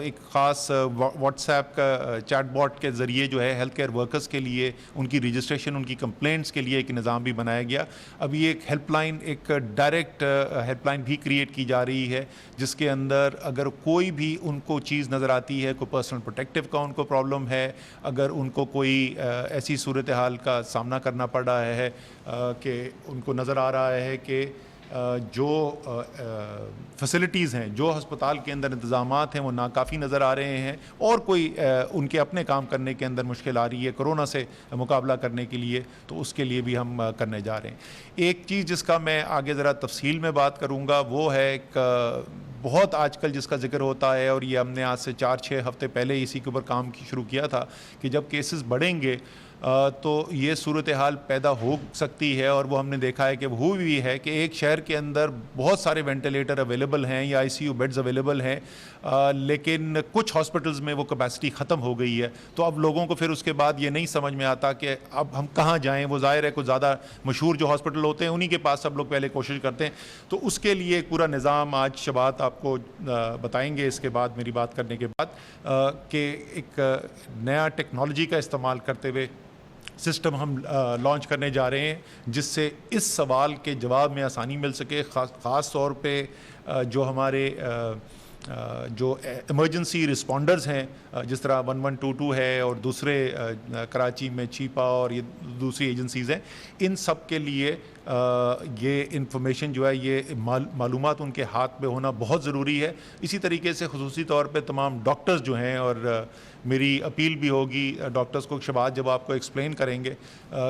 ایک خاص واٹس ایپ کا چیٹ باٹ کے ذریعے جو ہے ہیلتھ کیئر ورکرز کے لیے ان کی رجسٹریشن، ان کی کمپلینٹس کے لیے ایک نظام بھی بنایا گیا. ابھی ایک ہیلپ لائن، ایک ڈائریکٹ ہیلپ لائن بھی کریٹ کی جا رہی ہے، جس کے اندر اگر کوئی بھی ان کو چیز نظر آتی ہے، کوئی پرسنل پروٹیکٹیو کا ان کو پرابلم ہے، اگر ان کو کوئی ایسی صورتحال کا سامنا کرنا پڑ رہا ہے کہ ان کو نظر آ رہا ہے کہ جو فیسلٹیز ہیں، جو ہسپتال کے اندر انتظامات ہیں وہ ناکافی نظر آ رہے ہیں، اور کوئی ان کے اپنے کام کرنے کے اندر مشکل آ رہی ہے کرونا سے مقابلہ کرنے کے لیے، تو اس کے لیے بھی ہم کرنے جا رہے ہیں. ایک چیز جس کا میں آگے ذرا تفصیل میں بات کروں گا وہ ہے ایک بہت آج کل جس کا ذکر ہوتا ہے، اور یہ ہم نے آج سے 4-6 ہفتے پہلے اسی کے اوپر کام شروع کیا تھا کہ جب کیسز بڑھیں گے تو یہ صورتحال پیدا ہو سکتی ہے، اور وہ ہم نے دیکھا ہے کہ وہ بھی ہے کہ ایک شہر کے اندر بہت سارے وینٹیلیٹر اویلیبل ہیں یا آئی سی یو بیڈز اویلیبل ہیں، لیکن کچھ ہاسپٹلز میں وہ کیپیسٹی ختم ہو گئی ہے. تو اب لوگوں کو پھر اس کے بعد یہ نہیں سمجھ میں آتا کہ اب ہم کہاں جائیں. وہ ظاہر ہے کچھ زیادہ مشہور جو ہاسپٹل ہوتے ہیں انہی کے پاس سب لوگ پہلے کوشش کرتے ہیں. تو اس کے لیے ایک پورا نظام آج شبات آپ کو بتائیں گے اس کے بعد، میری بات کرنے کے بعد، کہ ایک نیا ٹیکنالوجی کا استعمال کرتے ہوئے سسٹم ہم لانچ کرنے جا رہے ہیں جس سے اس سوال کے جواب میں آسانی مل سکے. خاص طور پہ جو ہمارے جو ایمرجنسی رسپونڈرز ہیں، جس طرح 1122 ہے اور دوسرے کراچی میں چیپا اور یہ دوسری ایجنسیز ہیں، ان سب کے لیے یہ انفارمیشن جو ہے، یہ معلومات ان کے ہاتھ میں ہونا بہت ضروری ہے. اسی طریقے سے خصوصی طور پہ تمام ڈاکٹرز جو ہیں، اور میری اپیل بھی ہوگی ڈاکٹرز کو شباب جب آپ کو ایکسپلین کریں گے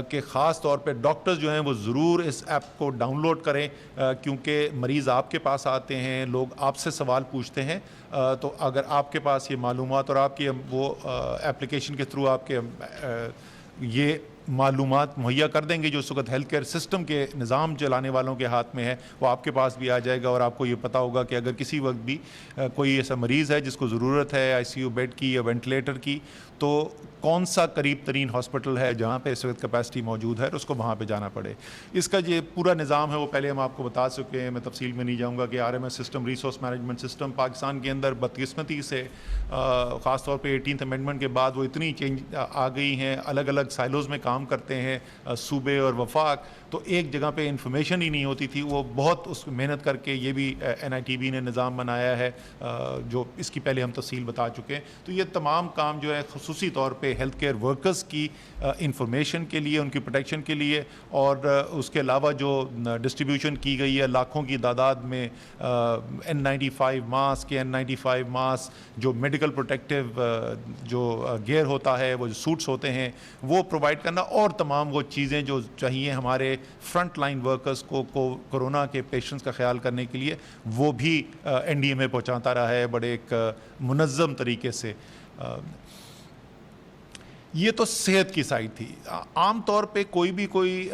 کہ خاص طور پہ ڈاکٹرز جو ہیں وہ ضرور اس ایپ کو ڈاؤن لوڈ کریں، کیونکہ مریض آپ کے پاس آتے ہیں، لوگ آپ سے سوال پوچھتے ہیں. تو اگر آپ کے پاس یہ معلومات اور آپ کی وہ ایپلیکیشن کے تھرو آپ کے یہ معلومات مہیا کر دیں گے جو اس وقت ہیلتھ کیئر سسٹم کے نظام چلانے والوں کے ہاتھ میں ہے، وہ آپ کے پاس بھی آ جائے گا، اور آپ کو یہ پتہ ہوگا کہ اگر کسی وقت بھی کوئی ایسا مریض ہے جس کو ضرورت ہے آئی سی یو بیڈ کی یا وینٹیلیٹر کی، تو کون سا قریب ترین ہاسپٹل ہے جہاں پہ اس وقت کیپیسٹی موجود ہے اور اس کو وہاں پہ جانا پڑے. اس کا یہ پورا نظام ہے وہ پہلے ہم آپ کو بتا چکے ہیں، میں تفصیل میں نہیں جاؤں گا کہ RMS system, resource management system Pakistan کے اندر بدقسمتی سے خاص طور پہ 18th امینڈمنٹ کے بعد وہ اتنی چینج آ گئی ہیں، الگ الگ سائلوز میں کام کرتے ہیں صوبے اور وفاق، تو ایک جگہ پہ انفارمیشن ہی نہیں ہوتی تھی. وہ بہت اس محنت کر کے یہ بھی NITB نے نظام بنایا ہے جو اس کی پہلے ہم تفصیل بتا چکے ہیں. تو یہ تمام کام جو ہے خصوصی طور پہ ہیلتھ کیئر ورکرز کی انفارمیشن کے لیے، ان کی پروٹیکشن کے لیے، اور اس کے علاوہ جو ڈسٹریبیوشن کی گئی ہے لاکھوں کی تعداد میں N95 ماسک، N95 ماسک جو میڈیکل پروٹیکٹیو جو گیئر ہوتا ہے، وہ جو سوٹس ہوتے ہیں وہ پرووائڈ کرنا، اور تمام وہ چیزیں جو چاہیے ہمارے فرنٹ لائن ورکرز کو کورونا کے پیشنٹس کا خیال کرنے کے لیے، وہ بھی NDMA پہنچاتا رہا ہے بڑے ایک منظم طریقے سے. یہ تو صحت کی سائڈ تھی. عام طور پہ کوئی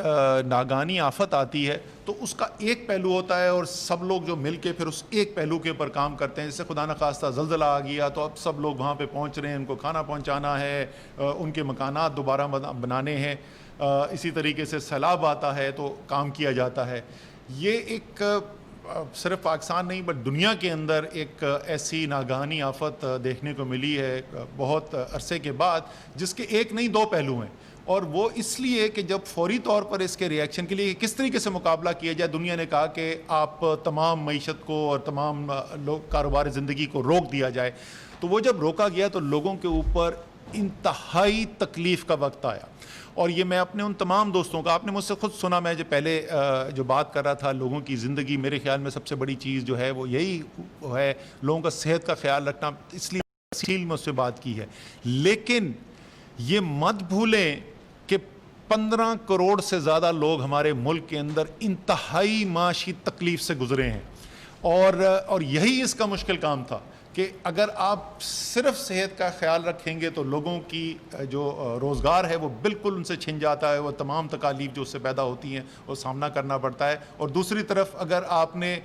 ناگہانی آفت آتی ہے تو اس کا ایک پہلو ہوتا ہے، اور سب لوگ جو مل کے پھر اس ایک پہلو کے اوپر کام کرتے ہیں. جیسے خدا نخواستہ زلزلہ آ گیا تو اب سب لوگ وہاں پہ پہنچ رہے ہیں، ان کو کھانا پہنچانا ہے، ان کے مکانات دوبارہ بنانے ہیں. اسی طریقے سے سیلاب آتا ہے تو کام کیا جاتا ہے. یہ ایک صرف پاکستان نہیں بٹ دنیا کے اندر ایک ایسی ناگہانی آفت دیکھنے کو ملی ہے بہت عرصے کے بعد، جس کے ایک نہیں دو پہلو ہیں. اور وہ اس لیے کہ جب فوری طور پر اس کے ریئیکشن کے لیے کس طریقے سے مقابلہ کیا جائے، دنیا نے کہا کہ آپ تمام معیشت کو اور تمام کاروبار زندگی کو روک دیا جائے. تو وہ جب روکا گیا تو لوگوں کے اوپر انتہائی تکلیف کا وقت آیا. اور یہ میں اپنے ان تمام دوستوں کا، آپ نے مجھ سے خود سنا، میں جو پہلے جو بات کر رہا تھا لوگوں کی زندگی، میرے خیال میں سب سے بڑی چیز جو ہے وہ یہی ہے لوگوں کا صحت کا خیال رکھنا، اس لیے تفصیل میں اس سے بات کی ہے. لیکن یہ مت بھولیں کہ 15 کروڑ سے زیادہ لوگ ہمارے ملک کے اندر انتہائی معاشی تکلیف سے گزرے ہیں، اور یہی اس کا مشکل کام تھا کہ اگر آپ صرف صحت کا خیال رکھیں گے تو لوگوں کی جو روزگار ہے وہ بالکل ان سے چھن جاتا ہے، وہ تمام تکالیف جو اس سے پیدا ہوتی ہیں وہ سامنا کرنا پڑتا ہے. اور دوسری طرف اگر آپ نے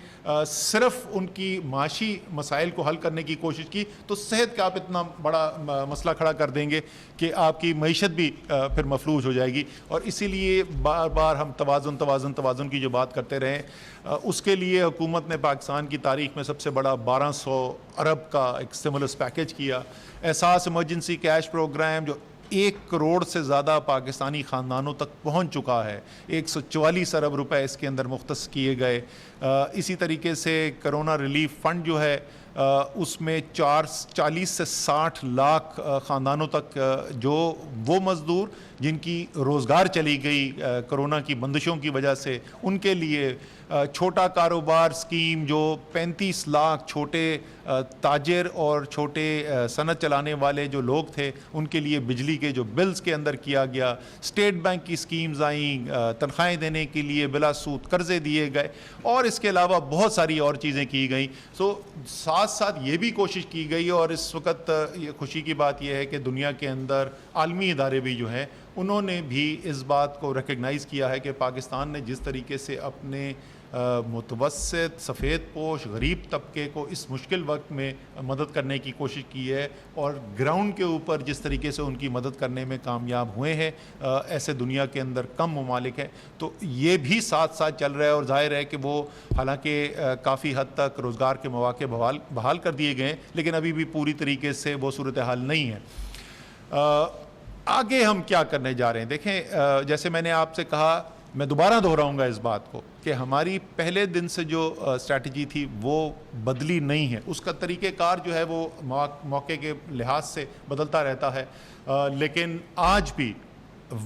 صرف ان کی معاشی مسائل کو حل کرنے کی کوشش کی تو صحت کا آپ اتنا بڑا مسئلہ کھڑا کر دیں گے کہ آپ کی معیشت بھی پھر مفلوج ہو جائے گی. اور اسی لیے بار بار ہم توازن کی جو بات کرتے رہے، اس کے لیے حکومت نے پاکستان کی تاریخ میں سب سے بڑا 1200 ارب کا ایک سٹیمولس پیکج کیا. احساس ایمرجنسی کیش پروگرام جو 1 کروڑ سے زیادہ پاکستانی خاندانوں تک پہنچ چکا ہے، 144 ارب روپے اس کے اندر مختص کیے گئے. اسی طریقے سے کرونا ریلیف فنڈ جو ہے اس میں 40 سے 60 لاکھ خاندانوں تک جو وہ مزدور جن کی روزگار چلی گئی کرونا کی بندشوں کی وجہ سے، ان کے لیے چھوٹا کاروبار اسکیم جو 35 لاکھ چھوٹے تاجر اور چھوٹے صنعت چلانے والے جو لوگ تھے ان کے لیے بجلی کے جو بلز کے اندر کیا گیا. اسٹیٹ بینک کی اسکیمز آئیں تنخواہیں دینے کے لیے، بلا سود قرضے دیے گئے، اور اس کے علاوہ بہت ساری اور چیزیں کی گئیں. ساتھ ساتھ یہ بھی کوشش کی گئی، اور اس وقت یہ خوشی کی بات یہ ہے کہ دنیا کے اندر عالمی ادارے بھی جو ہیں انہوں نے بھی اس بات کو ریکگنائز کیا ہے کہ پاکستان نے جس طریقے سے اپنے متوسط سفید پوش غریب طبقے کو اس مشکل وقت میں مدد کرنے کی کوشش کی ہے اور گراؤنڈ کے اوپر جس طریقے سے ان کی مدد کرنے میں کامیاب ہوئے ہیں، ایسے دنیا کے اندر کم ممالک ہیں. تو یہ بھی ساتھ ساتھ چل رہا ہے، اور ظاہر ہے کہ وہ حالانکہ کافی حد تک روزگار کے مواقع بحال کر دیے گئے ہیں، لیکن ابھی بھی پوری طریقے سے وہ صورتحال نہیں ہے. آگے ہم کیا کرنے جا رہے ہیں؟ دیکھیں، جیسے میں نے آپ سے کہا، میں دوبارہ دہراؤں گا اس بات کو کہ ہماری پہلے دن سے جو اسٹریٹجی تھی وہ بدلی نہیں ہے. اس کا طریقہ کار جو ہے وہ موقع کے لحاظ سے بدلتا رہتا ہے، لیکن آج بھی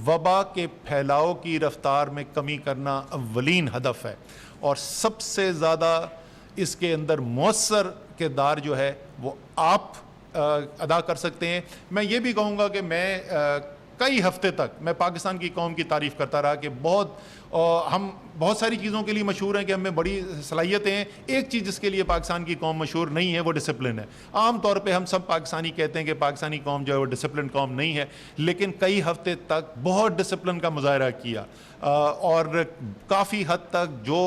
وبا کے پھیلاؤ کی رفتار میں کمی کرنا اولین ہدف ہے، اور سب سے زیادہ اس کے اندر مؤثر کردار جو ہے وہ آپ ادا کر سکتے ہیں. میں یہ بھی کہوں گا کہ میں کئی ہفتے تک میں پاکستان کی قوم کی تعریف کرتا رہا کہ ہم بہت ساری چیزوں کے لیے مشہور ہیں کہ ہمیں بڑی صلاحیتیں ہیں. ایک چیز جس کے لیے پاکستان کی قوم مشہور نہیں ہے وہ ڈسپلن ہے. عام طور پہ ہم سب پاکستانی کہتے ہیں کہ پاکستانی قوم جو ہے وہ ڈسپلن قوم نہیں ہے، لیکن کئی ہفتے تک بہت ڈسپلن کا مظاہرہ کیا، اور کافی حد تک جو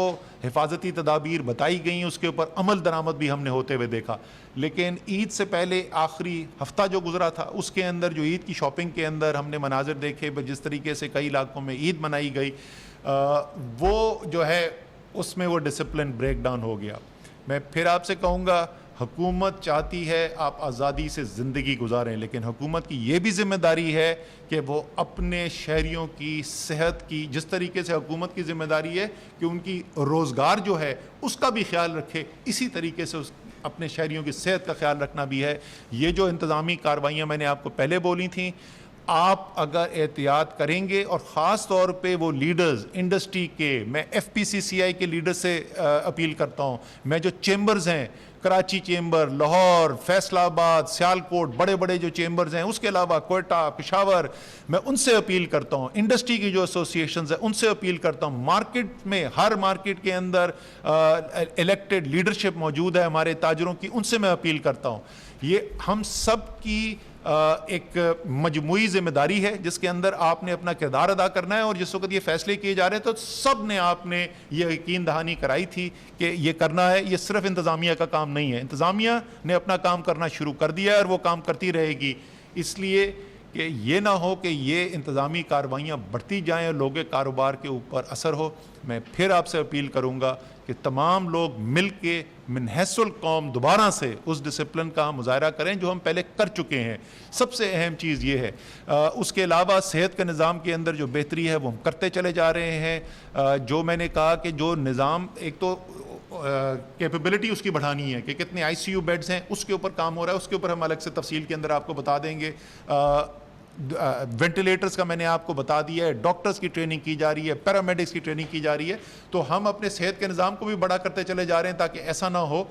حفاظتی تدابیر بتائی گئیں اس کے اوپر عمل درآمد بھی ہم نے ہوتے ہوئے دیکھا. لیکن عید سے پہلے آخری ہفتہ جو گزرا تھا اس کے اندر جو عید کی شاپنگ کے اندر ہم نے مناظر دیکھے، جس طریقے سے کئی علاقوں میں عید منائی گئی، وہ جو ہے اس میں وہ ڈسپلن بریک ڈاؤن ہو گیا. میں پھر آپ سے کہوں گا، حکومت چاہتی ہے آپ آزادی سے زندگی گزاریں، لیکن حکومت کی یہ بھی ذمہ داری ہے کہ وہ اپنے شہریوں کی صحت کی، جس طریقے سے حکومت کی ذمہ داری ہے کہ ان کی روزگار جو ہے اس کا بھی خیال رکھے، اسی طریقے سے اپنے شہریوں کی صحت کا خیال رکھنا بھی ہے. یہ جو انتظامی کارروائیاں میں نے آپ کو پہلے بولی تھیں، آپ اگر احتیاط کریں گے، اور خاص طور پہ وہ لیڈرز انڈسٹری کے، میں FPCCI کے لیڈر سے اپیل کرتا ہوں، میں جو چیمبرز ہیں، کراچی چیمبر، لاہور، فیصل آباد، سیالکوٹ، بڑے بڑے جو چیمبرز ہیں، اس کے علاوہ کوئٹہ، پشاور، میں ان سے اپیل کرتا ہوں، انڈسٹری کی جو ایسوسیشنز ہیں ان سے اپیل کرتا ہوں. مارکیٹ میں، ہر مارکیٹ کے اندر الیکٹڈ لیڈرشپ موجود ہے ہمارے تاجروں کی، ان سے میں اپیل کرتا ہوں. یہ ہم سب کی ایک مجموعی ذمہ داری ہے جس کے اندر آپ نے اپنا کردار ادا کرنا ہے. اور جس وقت یہ فیصلے کیے جا رہے تھے تو سب نے آپ نے یہ یقین دہانی کرائی تھی کہ یہ کرنا ہے. یہ صرف انتظامیہ کا کام نہیں ہے، انتظامیہ نے اپنا کام کرنا شروع کر دیا ہے اور وہ کام کرتی رہے گی. اس لیے کہ یہ نہ ہو کہ یہ انتظامی کارروائیاں بڑھتی جائیں اور لوگوں کے کاروبار کے اوپر اثر ہو. میں پھر آپ سے اپیل کروں گا کہ تمام لوگ مل کے من حیث القوم دوبارہ سے اس ڈسپلن کا مظاہرہ کریں جو ہم پہلے کر چکے ہیں. سب سے اہم چیز یہ ہے. اس کے علاوہ صحت کے نظام کے اندر جو بہتری ہے وہ ہم کرتے چلے جا رہے ہیں. جو میں نے کہا کہ جو نظام، ایک تو کیپیبلٹی اس کی بڑھانی ہے کہ کتنے ICU بیڈز ہیں، اس کے اوپر کام ہو رہا ہے، اس کے اوپر ہم الگ سے تفصیل کے اندر آپ کو بتا دیں گے. وینٹیلیٹرز کا میں نے آپ کو بتا دیا ہے، ڈاکٹرز کی ٹریننگ کی جا رہی ہے، پیرامیڈکس کی ٹریننگ کی جا رہی ہے. تو ہم اپنے صحت کے نظام کو بھی بڑا کرتے چلے جا رہے ہیں تاکہ ایسا نہ ہو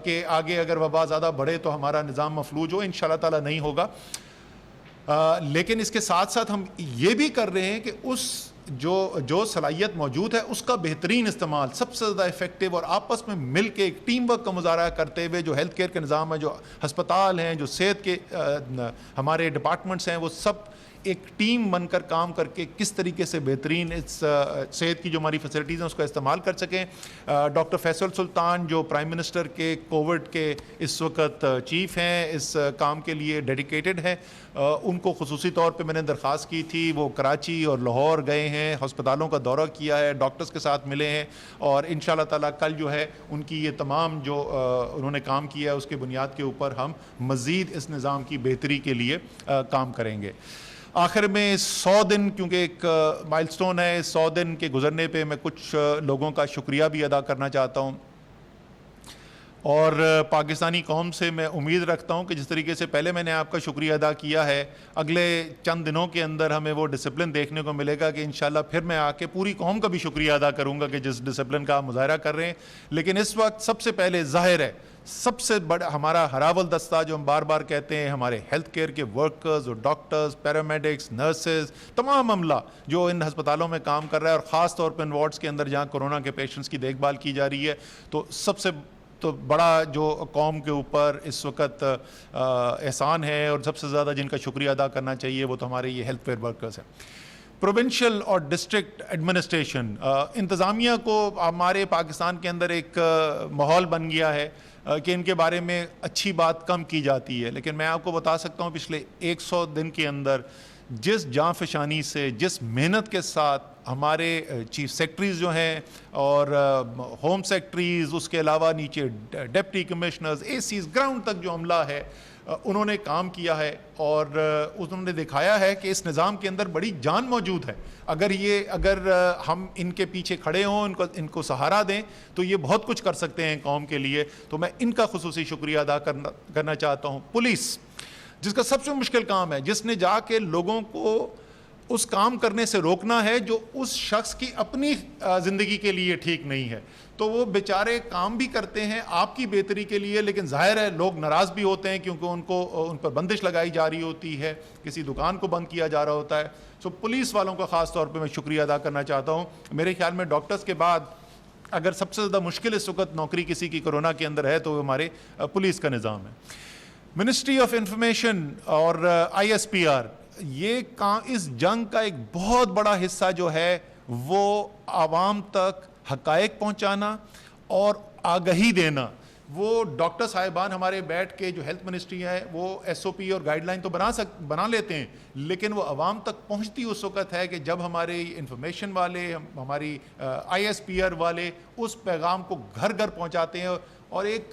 کہ آگے اگر وبا زیادہ بڑھے تو ہمارا نظام مفلوج ہو. انشاءاللہ تعالیٰ نہیں ہوگا. لیکن اس کے ساتھ ساتھ ہم یہ بھی کر رہے ہیں کہ اس جو صلاحیت موجود ہے اس کا بہترین استعمال، سب سے زیادہ افیکٹو، اور آپس میں مل کے ایک ٹیم ورک کا مظاہرہ کرتے ہوئے جو ہیلتھ کیئر کے نظام ہے، جو ہسپتال ہیں، جو صحت کے ہمارے ڈپارٹمنٹس ہیں، وہ سب ایک ٹیم بن کر کام کر کے کس طریقے سے بہترین اس صحت کی جو ہماری فیسلٹیز ہیں اس کا استعمال کر سکیں. ڈاکٹر فیصل سلطان جو پرائم منسٹر کے کووڈ کے اس وقت چیف ہیں، اس کام کے لیے ڈیڈیکیٹڈ ہیں، ان کو خصوصی طور پہ میں نے درخواست کی تھی. وہ کراچی اور لاہور گئے ہیں، ہسپتالوں کا دورہ کیا ہے، ڈاکٹرز کے ساتھ ملے ہیں، اور انشاءاللہ تعالیٰ کل جو ہے ان کی یہ تمام جو انہوں نے کام کیا ہے اس کے بنیاد کے اوپر ہم مزید اس نظام کی بہتری کے لیے کام کریں گے. آخر میں 100 دن کیونکہ ایک مائل سٹون ہے، 100 دن کے گزرنے پہ میں کچھ لوگوں کا شکریہ بھی ادا کرنا چاہتا ہوں، اور پاکستانی قوم سے میں امید رکھتا ہوں کہ جس طریقے سے پہلے میں نے آپ کا شکریہ ادا کیا ہے، اگلے چند دنوں کے اندر ہمیں وہ ڈسپلن دیکھنے کو ملے گا کہ انشاءاللہ پھر میں آ کے پوری قوم کا بھی شکریہ ادا کروں گا کہ جس ڈسپلن کا آپ مظاہرہ کر رہے ہیں. لیکن اس وقت سب سے پہلے ظاہر ہے سب سے بڑا ہمارا ہراول دستہ جو ہم بار بار کہتے ہیں، ہمارے ہیلتھ کیئر کے ورکرز اور ڈاکٹرز، پیرامیڈکس، نرسز، تمام عملہ جو ان ہسپتالوں میں کام کر رہا ہے، اور خاص طور پہ ان وارڈز کے اندر جہاں کورونا کے پیشنٹس کی دیکھ بھال کی جا رہی ہے. تو سب سے بڑا جو قوم کے اوپر اس وقت احسان ہے اور سب سے زیادہ جن کا شکریہ ادا کرنا چاہیے وہ تو ہمارے یہ ہیلتھ کیئر ورکرز ہیں. پروونشل اور ڈسٹرکٹ ایڈمنسٹریشن انتظامیہ کو ہمارے پاکستان کے اندر ایک ماحول بن گیا ہے کہ ان کے بارے میں اچھی بات کم کی جاتی ہے. لیکن میں آپ کو بتا سکتا ہوں پچھلے 100 دن کے اندر جس جاں فشانی سے، جس محنت کے ساتھ ہمارے چیف سیکٹریز جو ہیں اور ہوم سیکٹریز، اس کے علاوہ نیچے ڈپٹی کمشنرز، اے سیز، گراؤنڈ تک جو عملہ ہے انہوں نے کام کیا ہے، اور انہوں نے دکھایا ہے کہ اس نظام کے اندر بڑی جان موجود ہے. اگر ہم ان کے پیچھے کھڑے ہوں، ان کو سہارا دیں تو یہ بہت کچھ کر سکتے ہیں قوم کے لیے. تو میں ان کا خصوصی شکریہ ادا کرنا چاہتا ہوں. پولیس جس کا سب سے مشکل کام ہے، جس نے جا کے لوگوں کو اس کام کرنے سے روکنا ہے جو اس شخص کی اپنی زندگی کے لیے ٹھیک نہیں ہے، تو وہ بیچارے کام بھی کرتے ہیں آپ کی بہتری کے لیے. لیکن ظاہر ہے لوگ ناراض بھی ہوتے ہیں کیونکہ ان پر بندش لگائی جا رہی ہوتی ہے، کسی دکان کو بند کیا جا رہا ہوتا ہے. سو پولیس والوں کا خاص طور پہ میں شکریہ ادا کرنا چاہتا ہوں. میرے خیال میں ڈاکٹرز کے بعد اگر سب سے زیادہ مشکل اس وقت نوکری کسی کی کورونا کے اندر ہے تو ہمارے پولیس کا نظام ہے. منسٹری آف انفارمیشن اور ISPR، یہ اس جنگ کا ایک بہت بڑا حصہ جو ہے وہ عوام تک حقائق پہنچانا اور آگہی دینا. وہ ڈاکٹر صاحبان ہمارے بیٹھ کے جو ہیلتھ منسٹری ہے وہ SOP اور گائیڈ لائن تو بنا لیتے ہیں، لیکن وہ عوام تک پہنچتی اس وقت ہے کہ جب ہمارے انفارمیشن والے، ہماری ISPR والے اس پیغام کو گھر گھر پہنچاتے ہیں. اور ایک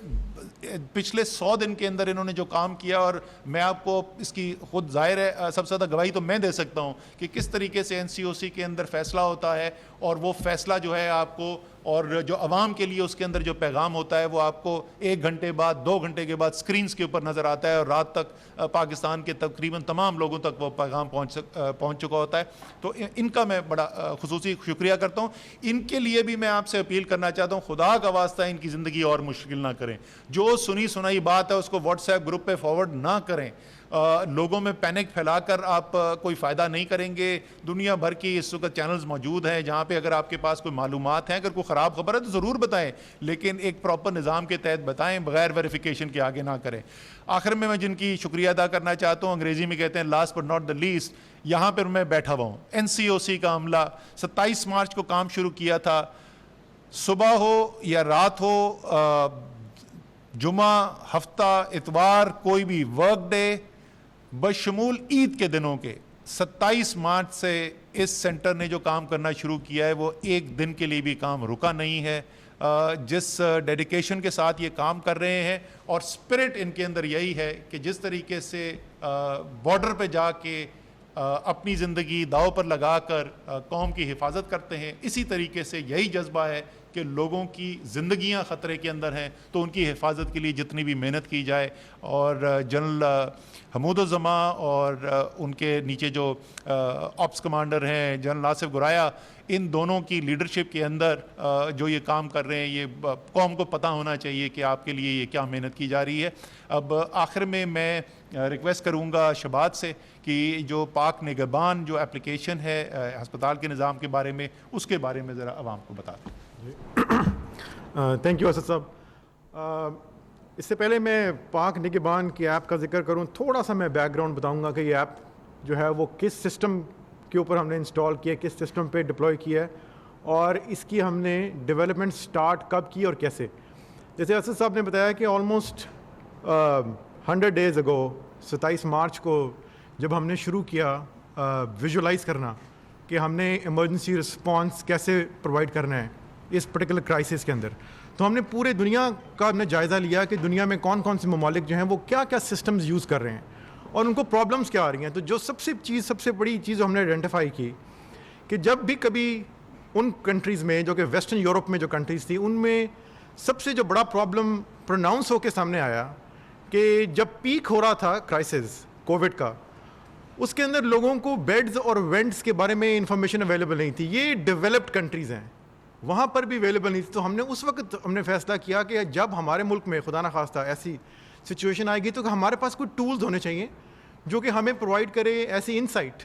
پچھلے 100 دن کے اندر انہوں نے جو کام کیا، اور میں آپ کو اس کی خود ظاہر ہے سب سے زیادہ گواہی تو میں دے سکتا ہوں کہ کس طریقے سے NCOC کے اندر فیصلہ ہوتا ہے، اور وہ فیصلہ جو ہے آپ کو، اور جو عوام کے لیے اس کے اندر جو پیغام ہوتا ہے وہ آپ کو 1 گھنٹے بعد، 2 گھنٹے کے بعد سکرینز کے اوپر نظر آتا ہے، اور رات تک پاکستان کے تقریباً تمام لوگوں تک وہ پیغام پہنچ چکا ہوتا ہے. تو ان کا میں بڑا خصوصی شکریہ کرتا ہوں. ان کے لیے بھی میں آپ سے اپیل کرنا چاہتا ہوں، خدا کا واسطہ ان کی زندگی اور مشکل نہ کریں. جو سنی سنائی بات ہے اس کو واٹس ایپ گروپ پہ فارورڈ نہ کریں. لوگوں میں پینک پھیلا کر آپ کوئی فائدہ نہیں کریں گے. دنیا بھر کی اس وقت چینلز موجود ہیں جہاں پہ اگر آپ کے پاس کوئی معلومات ہیں، اگر کوئی خراب خبر ہے تو ضرور بتائیں، لیکن ایک پراپر نظام کے تحت بتائیں، بغیر ویریفیکیشن کے آگے نہ کریں. آخر میں جن کی شکریہ ادا کرنا چاہتا ہوں، انگریزی میں کہتے ہیں last but not the least, یہاں پر میں بیٹھا ہوا ہوں. NCOC کا عملہ 27 مارچ کو کام شروع کیا تھا. صبح ہو یا رات ہو، جمعہ، ہفتہ، اتوار، کوئی بھی ورک ڈے، بشمول عید کے دنوں کے، 27 مارچ سے اس سینٹر نے جو کام کرنا شروع کیا ہے وہ ایک دن کے لیے بھی کام رکا نہیں ہے. جس ڈیڈیکیشن کے ساتھ یہ کام کر رہے ہیں، اور اسپرٹ ان کے اندر یہی ہے کہ جس طریقے سے بارڈر پہ جا کے اپنی زندگی داؤ پر لگا کر قوم کی حفاظت کرتے ہیں، اسی طریقے سے یہی جذبہ ہے کہ لوگوں کی زندگیاں خطرے کے اندر ہیں تو ان کی حفاظت کے لیے جتنی بھی محنت کی جائے. اور جنرل حمود الزماں اور ان کے نیچے جو آپس کمانڈر ہیں جنرل آصف گرایا, ان دونوں کی لیڈرشپ کے اندر جو یہ کام کر رہے ہیں, یہ قوم کو پتہ ہونا چاہیے کہ آپ کے لیے یہ کیا محنت کی جا رہی ہے. اب آخر میں ریکویسٹ کروں گا شبات سے کہ جو پاک نگہبان جو اپلیکیشن ہے ہسپتال کے نظام کے بارے میں, اس کے بارے میں ذرا عوام کو بتا دیں. تھینک یو اسد صاحب. اس سے پہلے میں پاک نگہبان کی ایپ کا ذکر کروں, تھوڑا سا میں بیک گراؤنڈ بتاؤں گا کہ یہ ایپ جو ہے وہ کس سسٹم کے اوپر ہم نے انسٹال کیا, کس سسٹم پہ ڈپلوائے کیا ہے, اور اس کی ہم نے ڈیولپمنٹ سٹارٹ کب کی اور کیسے. جیسے اسد صاحب نے بتایا کہ آلموسٹ 100 days ago 27 مارچ کو جب ہم نے شروع کیا ویژولائز کرنا کہ ہم نے ایمرجنسی رسپانس کیسے پرووائڈ کرنا ہے اس پرٹیکولر کرائسس کے اندر, تو ہم نے پورے دنیا کا ہم نے جائزہ لیا کہ دنیا میں کون کون سے ممالک جو ہیں وہ کیا کیا سسٹمز یوز کر رہے ہیں اور ان کو پرابلمس کیا آ رہی ہیں. تو جو سب سے بڑی چیز ہم نے آئیڈینٹیفائی کی کہ جب بھی کبھی ان کنٹریز میں جو کہ ویسٹرن یورپ میں جو کنٹریز تھی, ان میں سب سے جو بڑا پرابلم پروناؤنس ہو کے سامنے آیا کہ جب پیک ہو رہا تھا کرائسس کووڈ کا, اس کے اندر لوگوں کو بیڈز اور وینٹس کے بارے میں انفارمیشن اویلیبل نہیں تھی. یہ ڈیولپڈ کنٹریز ہیں, وہاں پر بھی اویلیبل نہیں تھی. تو ہم نے اس وقت فیصلہ کیا کہ جب ہمارے ملک میں خدا نخواستہ ایسی سچویشن آئے گی تو ہمارے پاس کوئی ٹولز ہونے چاہیے جو کہ ہمیں پرووائڈ کرے ایسی انسائٹ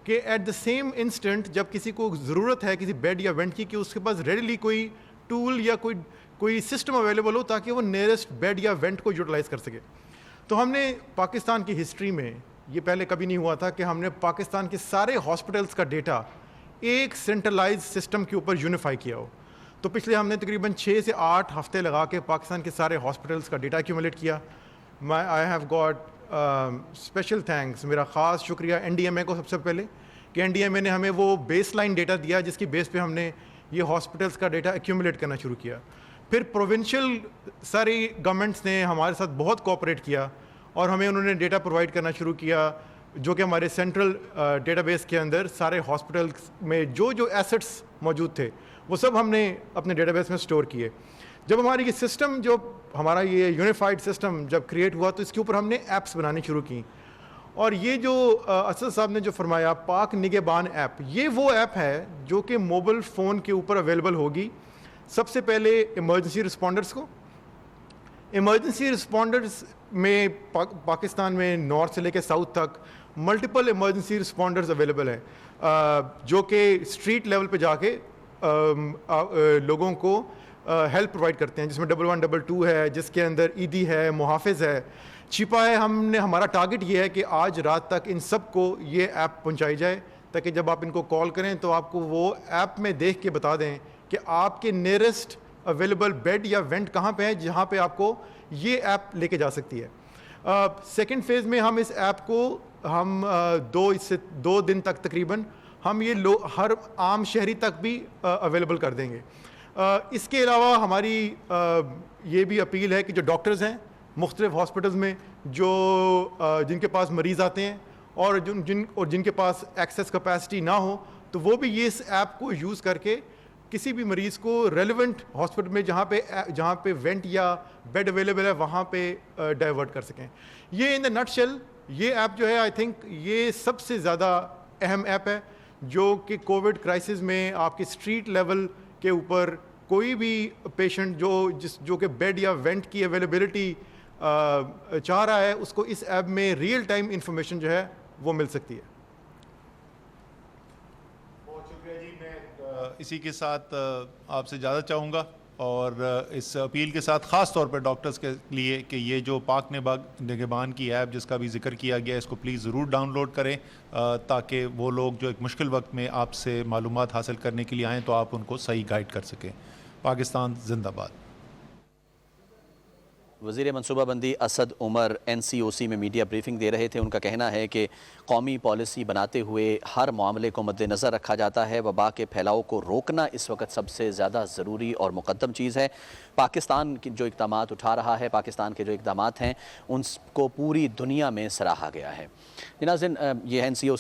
کہ ایٹ دا سیم انسٹنٹ جب کسی کو ضرورت ہے کسی بیڈ یا وینٹ کی, کہ اس کے پاس ریڈیلی کوئی ٹول یا کوئی سسٹم اویلیبل ہو تاکہ وہ نیئرسٹ بیڈ یا وینٹ کو یوٹیلائز کر سکے. تو ہم نے پاکستان کی ہسٹری میں یہ پہلے کبھی نہیں ہوا تھا کہ ہم نے پاکستان کے سارے ہاسپٹلس کا ڈیٹا ایک سینٹرلائز سسٹم کے اوپر یونیفائی کیا ہو. تو پچھلے ہم نے تقریباً 6 سے 8 ہفتے لگا کے پاکستان کے سارے ہاسپٹلس کا ڈیٹا ایکیومولیٹ کیا. I have got special thanks, میرا خاص شکریہ NDMA کو سب سے پہلے کہ NDMA نے ہمیں وہ بیس لائن ڈیٹا دیا جس کی بیس پہ ہم نے یہ ہاسپٹلس کا ڈیٹا ایکیومولیٹ کرنا شروع کیا. پھر پروونشل ساری گورنمنٹس نے ہمارے ساتھ بہت کوآپریٹ کیا اور ہمیں انہوں نے ڈیٹا پرووائڈ کرنا شروع کیا جو کہ ہمارے سینٹرل ڈیٹا بیس کے اندر سارے ہاسپٹلس میں جو ایسٹس موجود تھے وہ سب ہم نے اپنے ڈیٹا بیس میں اسٹور کیے. جب ہماری یہ سسٹم جو ہمارا یہ یونیفائڈ سسٹم جب کریٹ ہوا تو اس کے اوپر ہم نے ایپس بنانی شروع کی. اور یہ جو اسد صاحب نے جو فرمایا پاک نگہبان ایپ, یہ وہ ایپ ہے جو کہ موبائل فون کے اوپر اویلیبل ہوگی. سب سے پہلے ایمرجنسی رسپونڈرس کو, ایمرجنسی رسپونڈرس میں پاکستان میں نارتھ سے لے کے ساؤتھ تک ملٹیپل ایمرجنسی رسپونڈرز اویلیبل ہیں جو کہ اسٹریٹ لیول پہ جا کے لوگوں کو ہیلپ پرووائڈ کرتے ہیں, جس میں 1122 ہے, جس کے اندر ایدی ہے, محافظ ہے, چھپا ہے. ہمارا ٹارگٹ یہ ہے کہ آج رات تک ان سب کو یہ ایپ پہنچائی جائے تاکہ جب آپ ان کو کال کریں تو آپ کو وہ ایپ میں دیکھ کے بتا دیں کہ آپ کے نیئرسٹ اویلیبل بیڈ یا وینٹ کہاں پہ ہے جہاں پہ آپ کو یہ ایپ لے کے جا سکتی ہے. سیکنڈ فیز میں ہم اس ایپ کو ہم 2 دن تک تقریباً ہم یہ ہر عام شہری تک بھی اویلیبل کر دیں گے. اس کے علاوہ ہماری یہ بھی اپیل ہے کہ جو ڈاکٹرز ہیں مختلف ہاسپٹلز میں جن کے پاس مریض آتے ہیں اور جن کے پاس ایکسیس کیپیسٹی نہ ہو تو وہ بھی یہ اس ایپ کو یوز کر کے کسی بھی مریض کو ریلیونٹ ہاسپٹل میں جہاں پہ وینٹ یا بیڈ اویلیبل ہے وہاں پہ ڈائیورٹ کر سکیں. یہ ان دا نٹ شیل یہ ایپ جو ہے آئی تھنک یہ سب سے زیادہ اہم ایپ ہے جو کہ کووڈ کرائسس میں آپ کے اسٹریٹ لیول کے اوپر کوئی بھی پیشنٹ جو کہ بیڈ یا وینٹ کی اویلیبلٹی چاہ رہا ہے اس کو اس ایپ میں ریئل ٹائم انفارمیشن جو ہے وہ مل سکتی ہے. بہت شکریہ جی. میں اسی کے ساتھ آپ سے اجازت چاہوں گا اور اس اپیل کے ساتھ خاص طور پر ڈاکٹرز کے لیے کہ یہ جو پاک نگہبان کی ایپ جس کا بھی ذکر کیا گیا ہے اس کو پلیز ضرور ڈاؤن لوڈ کریں تاکہ وہ لوگ جو ایک مشکل وقت میں آپ سے معلومات حاصل کرنے کے لیے آئیں تو آپ ان کو صحیح گائیڈ کر سکیں. پاکستان زندہ باد. وزیر منصوبہ بندی اسد عمر NCOC میں میڈیا بریفنگ دے رہے تھے. ان کا کہنا ہے کہ قومی پالیسی بناتے ہوئے ہر معاملے کو مد نظر رکھا جاتا ہے. وبا کے پھیلاؤ کو روکنا اس وقت سب سے زیادہ ضروری اور مقدم چیز ہے. پاکستان جو اقدامات اٹھا رہا ہے, پاکستان کے جو اقدامات ہیں ان کو پوری دنیا میں سراہا گیا ہے. ناظرین, یہ NCOC